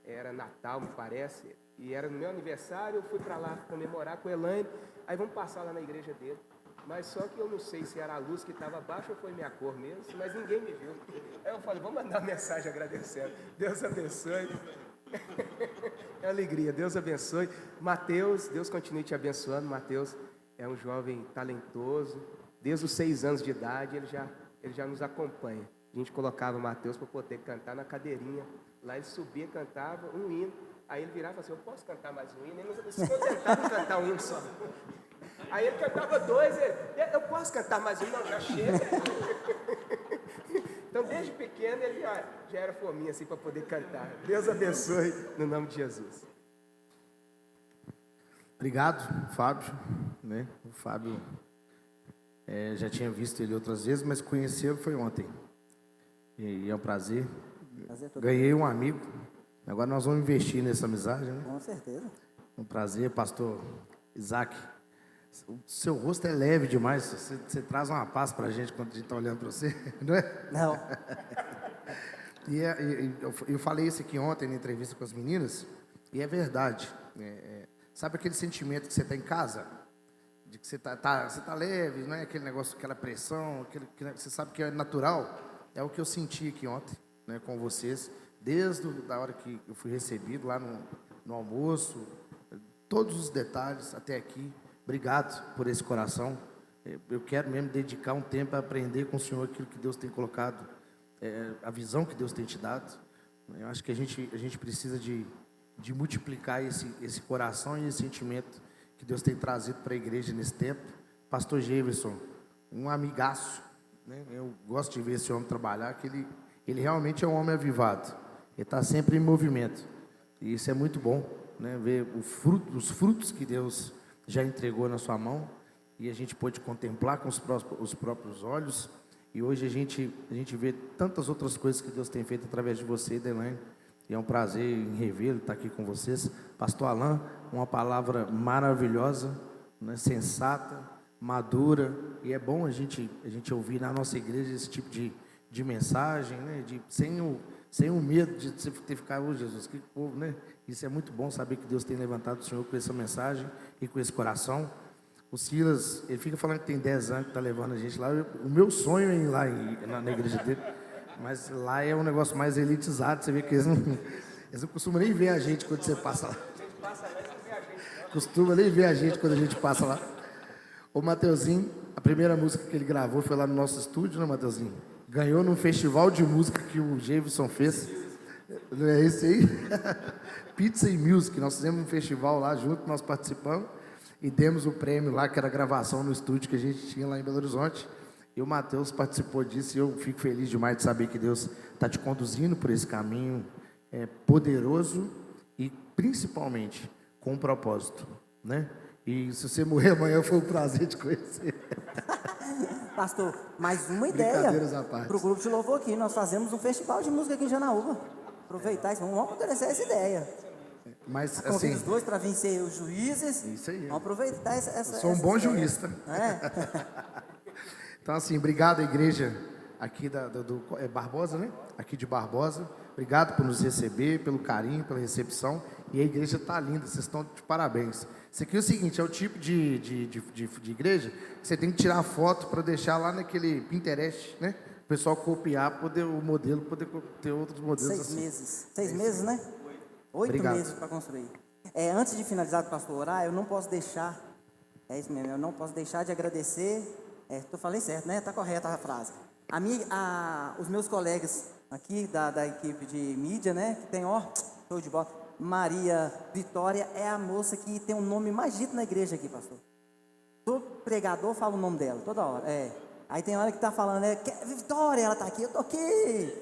Era Natal, me parece, e era no meu aniversário. Eu fui para lá comemorar com a Elaine. Aí vamos passar lá na igreja dele. Mas só que eu não sei se era a luz que estava baixa ou foi minha cor mesmo, mas ninguém me viu. Aí eu falei, vamos mandar uma mensagem agradecendo. Deus abençoe. É alegria, Deus abençoe. Mateus, Deus continue te abençoando. Mateus é um jovem talentoso. Desde os 6 anos de idade ele já nos acompanha. A gente colocava o Mateus para poder cantar na cadeirinha. Lá ele subia, cantava um hino. Aí ele virava e falava assim, eu posso cantar mais um hino? Ele se contentava em cantar um hino só. Aí ele cantava 2, eu posso cantar mais um? Não, já chega. Então desde pequeno ele já era fominha assim para poder cantar. Deus abençoe no nome de Jesus. Obrigado, Fábio. Né? O Fábio, já tinha visto ele outras vezes, mas conhecê-lo foi ontem. E é um prazer. Ganhei um amigo. Agora nós vamos investir nessa amizade, né? Com certeza. Um prazer, pastor Isaac, o seu rosto é leve demais, você traz uma paz pra gente quando a gente está olhando para você, não é? Não. Eu falei isso aqui ontem na entrevista com as meninas, e é verdade. Sabe aquele sentimento que você está em casa? De que você tá leve, não é aquele negócio, aquela pressão, que você sabe que é natural? É o que eu senti aqui ontem, né, com vocês, desde a hora que eu fui recebido lá no almoço, todos os detalhes até aqui. Obrigado por esse coração. Eu quero mesmo dedicar um tempo a aprender com o Senhor aquilo que Deus tem colocado, a visão que Deus tem te dado. Eu acho que a gente precisa de multiplicar esse coração e esse sentimento que Deus tem trazido para a igreja nesse tempo. Pastor Jefferson, um amigaço, né? Eu gosto de ver esse homem trabalhar, que ele realmente é um homem avivado. Ele está sempre em movimento. E isso é muito bom, né? Ver os frutos que Deus já entregou na sua mão e a gente pôde contemplar com os próprios olhos. E hoje a gente vê tantas outras coisas que Deus tem feito através de você, Delaine. E é um prazer em revê-lo, estar aqui com vocês. Pastor Alain, uma palavra maravilhosa, né, sensata, madura. E é bom a gente ouvir na nossa igreja esse tipo de mensagem, né, sem o medo de você ter ficado, oh, Jesus, que povo, né? Isso é muito bom saber que Deus tem levantado o Senhor com essa mensagem e com esse coração. O Silas, ele fica falando que tem 10 anos que está levando a gente lá. O meu sonho é ir lá na igreja dele. Mas lá é um negócio mais elitizado. Você vê que eles não costumam nem ver a gente quando você passa lá. Costuma nem ver a gente quando a gente passa lá. O Mateuzinho, a primeira música que ele gravou foi lá no nosso estúdio, né, Mateuzinho? Ganhou num festival de música que o Jefferson fez. Não é esse aí? Pizza e Music. Nós fizemos um festival lá junto, nós participamos. E demos o prêmio lá, que era a gravação no estúdio que a gente tinha lá em Belo Horizonte. E o Mateus participou disso e eu fico feliz demais de saber que Deus está te conduzindo por esse caminho poderoso e principalmente com um propósito, né? E se você morrer amanhã, foi um prazer te conhecer. Pastor, mais uma ideia para o grupo de louvor aqui. Nós fazemos um festival de música aqui em Janaúba. Aproveitar isso, vamos aproveitar essa ideia. Mas Convido assim, os dois para vencer os juízes. Isso aí. Vamos aproveitar essa. Eu sou um bom juiz, tá? Então, assim, obrigado à igreja aqui do Barbosa, né? Aqui de Barbosa. Obrigado por nos receber, pelo carinho, pela recepção. E a igreja está linda, vocês estão de parabéns. Isso aqui é o seguinte, é o tipo de igreja que você tem que tirar foto para deixar lá naquele Pinterest, né? O pessoal copiar, o modelo, poder ter outros modelos 6 assim. meses. 6 meses, né? 8 meses para construir. Antes de finalizar o pastor orar, eu não posso deixar, é isso mesmo, eu não posso deixar de agradecer, estou falando certo, né? Está correta a frase. Os meus colegas aqui da equipe de mídia, né? Que tem, show de bola. Maria Vitória é a moça que tem um nome mais dito na igreja aqui, pastor. Todo pregador fala o nome dela, toda hora. Aí tem hora que está falando, Vitória, ela está aqui, eu estou aqui.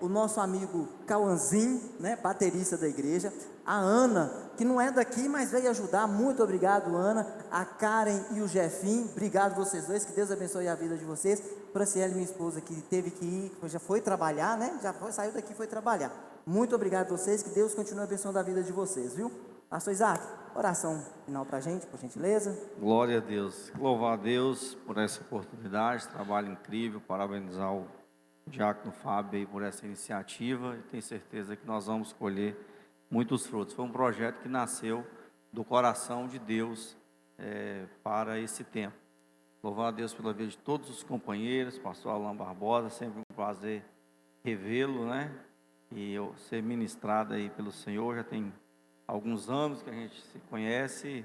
O nosso amigo Cauãzinho, né, baterista da igreja, a Ana, que não é daqui, mas veio ajudar, muito obrigado, Ana, a Karen e o Jefinho, obrigado vocês dois, que Deus abençoe a vida de vocês. Franciele, minha esposa, que teve que ir, já foi trabalhar, né, saiu daqui e foi trabalhar. Muito obrigado a vocês, que Deus continue abençoando a vida de vocês, viu? Pastor Isaac, oração final pra gente, por gentileza. Glória a Deus, louvar a Deus por essa oportunidade, trabalho incrível, parabenizar o Diácono Fábio aí por essa iniciativa e tenho certeza que nós vamos colher muitos frutos. Foi um projeto que nasceu do coração de Deus para esse tempo. Louvar a Deus pela vida de todos os companheiros, pastor Alain Barbosa, sempre um prazer revê-lo, né? E eu ser ministrado aí pelo Senhor, já tem alguns anos que a gente se conhece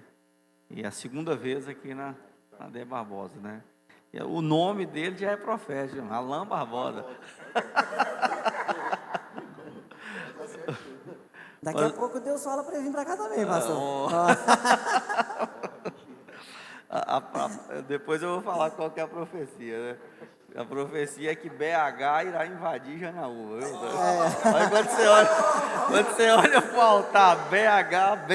e é a segunda vez aqui na D Barbosa, né? O nome dele já é profético, Alain Barbosa. Daqui a pouco Deus fala para ele vir para cá também, pastor. Depois eu vou falar qual que é a profecia, né? A profecia é que BH irá invadir Janaúba, viu? Aí quando você olha faltar BH.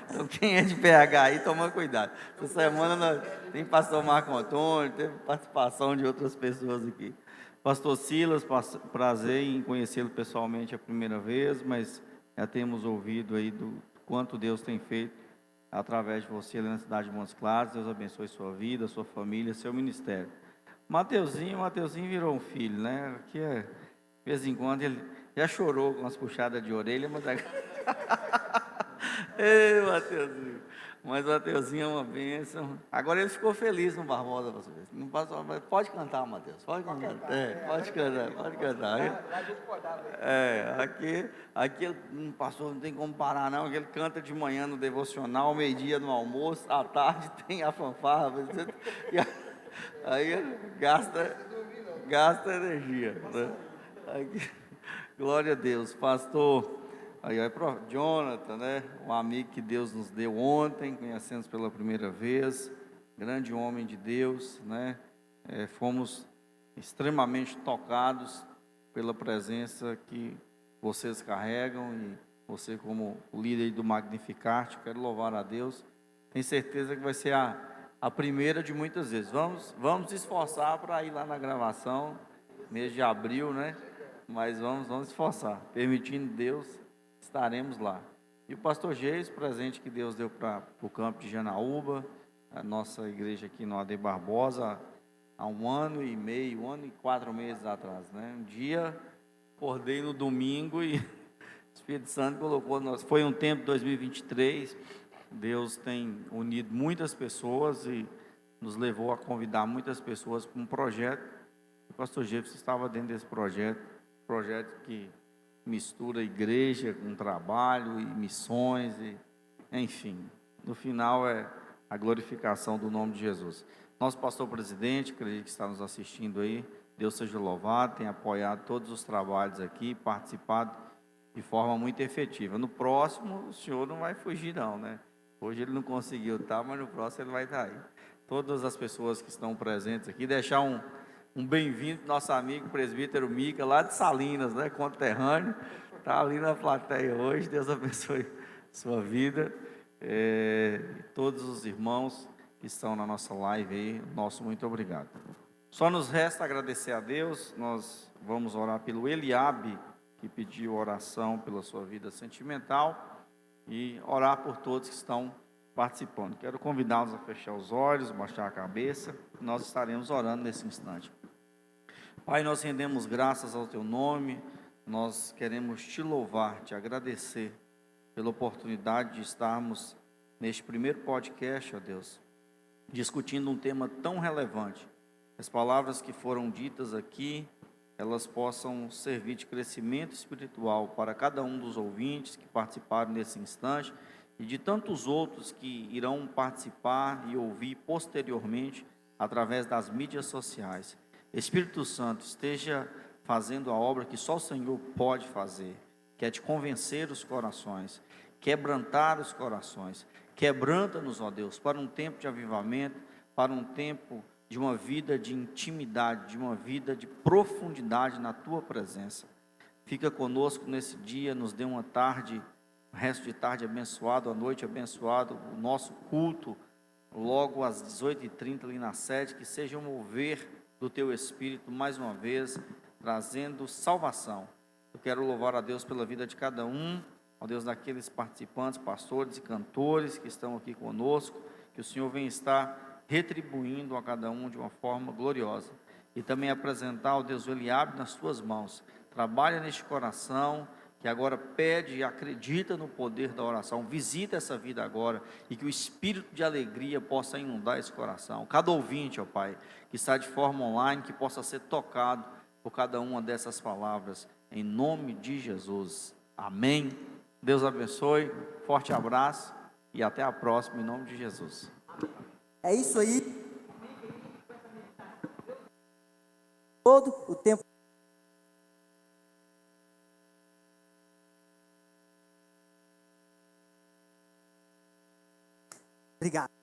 Então, quem é de BH aí, toma cuidado. Essa semana tem pastor Marco Antônio, teve participação de outras pessoas aqui. Pastor Silas, prazer em conhecê-lo pessoalmente a primeira vez, mas já temos ouvido aí do quanto Deus tem feito através de você ali na cidade de Montes Claros. Deus abençoe sua vida, sua família, seu ministério. Mateuzinho virou um filho, né? Aqui de vez em quando ele já chorou com as puxadas de orelha, mas ei, Mateuzinho. Mas o Mateuzinho é uma bênção. Agora ele ficou feliz no Barbosa, pastor. Não pode cantar, Mateus. Pode cantar. Pode cantar. Aqui pastor, não tem como parar, não. Ele canta de manhã no devocional, ao meio-dia no almoço, à tarde tem a fanfarra. Aí gasta energia. Né? Glória a Deus, pastor. Aí é para Jonathan, né? Um amigo que Deus nos deu ontem, conhecemos pela primeira vez, grande homem de Deus, né? Fomos extremamente tocados pela presença que vocês carregam e você como líder do Magnificarte, quero louvar a Deus. Tenho certeza que vai ser a primeira de muitas vezes. Vamos esforçar para ir lá na gravação, mês de abril, né? Mas vamos esforçar, permitindo Deus, estaremos lá. E o pastor Geis, presente que Deus deu para o campo de Janaúba, a nossa igreja aqui no AD Barbosa, há 1 ano e meio, 1 ano e 4 meses atrás, né? Um dia, acordei no domingo e o Espírito Santo colocou nós. Foi um tempo de 2023, Deus tem unido muitas pessoas e nos levou a convidar muitas pessoas para um projeto. O pastor Geis estava dentro desse projeto que mistura igreja com trabalho e missões, enfim, no final é a glorificação do nome de Jesus. Nosso pastor presidente, acredito que está nos assistindo aí, Deus seja louvado, tem apoiado todos os trabalhos aqui, participado de forma muito efetiva. No próximo, o senhor não vai fugir não, né? Hoje ele não conseguiu estar, mas no próximo ele vai estar aí. Todas as pessoas que estão presentes aqui, deixar um bem-vindo nosso amigo presbítero Mica, lá de Salinas, né, conterrâneo, está ali na plateia hoje. Deus abençoe sua vida, todos os irmãos que estão na nossa live aí, nosso muito obrigado. Só nos resta agradecer a Deus. Nós vamos orar pelo Eliabe, que pediu oração pela sua vida sentimental, e orar por todos que estão participando. Quero convidá-los a fechar os olhos, baixar a cabeça, nós estaremos orando nesse instante. Pai, nós rendemos graças ao Teu nome, nós queremos Te louvar, Te agradecer pela oportunidade de estarmos neste primeiro podcast, ó Deus, discutindo um tema tão relevante. As palavras que foram ditas aqui, elas possam servir de crescimento espiritual para cada um dos ouvintes que participaram nesse instante e de tantos outros que irão participar e ouvir posteriormente através das mídias sociais. Espírito Santo, esteja fazendo a obra que só o Senhor pode fazer, que é de convencer os corações, quebrantar os corações. Quebranta-nos, ó Deus, para um tempo de avivamento, para um tempo de uma vida de intimidade, de uma vida de profundidade na Tua presença. Fica conosco nesse dia, nos dê uma tarde, o resto de tarde abençoado, a noite abençoado, o nosso culto, logo às 18h30 ali na sede, que seja um mover do Teu Espírito, mais uma vez, trazendo salvação. Eu quero louvar a Deus pela vida de cada um, ó Deus, daqueles participantes, pastores e cantores que estão aqui conosco, que o Senhor venha estar retribuindo a cada um de uma forma gloriosa. E também apresentar, ó Deus, o Eliabe nas Tuas mãos. Trabalha neste coração, que agora pede e acredita no poder da oração. Visita essa vida agora e que o espírito de alegria possa inundar esse coração. Cada ouvinte, ó Pai, que está de forma online, que possa ser tocado por cada uma dessas palavras, em nome de Jesus. Amém. Deus abençoe, forte abraço e até a próxima, em nome de Jesus. É isso aí. Todo o tempo. Obrigado.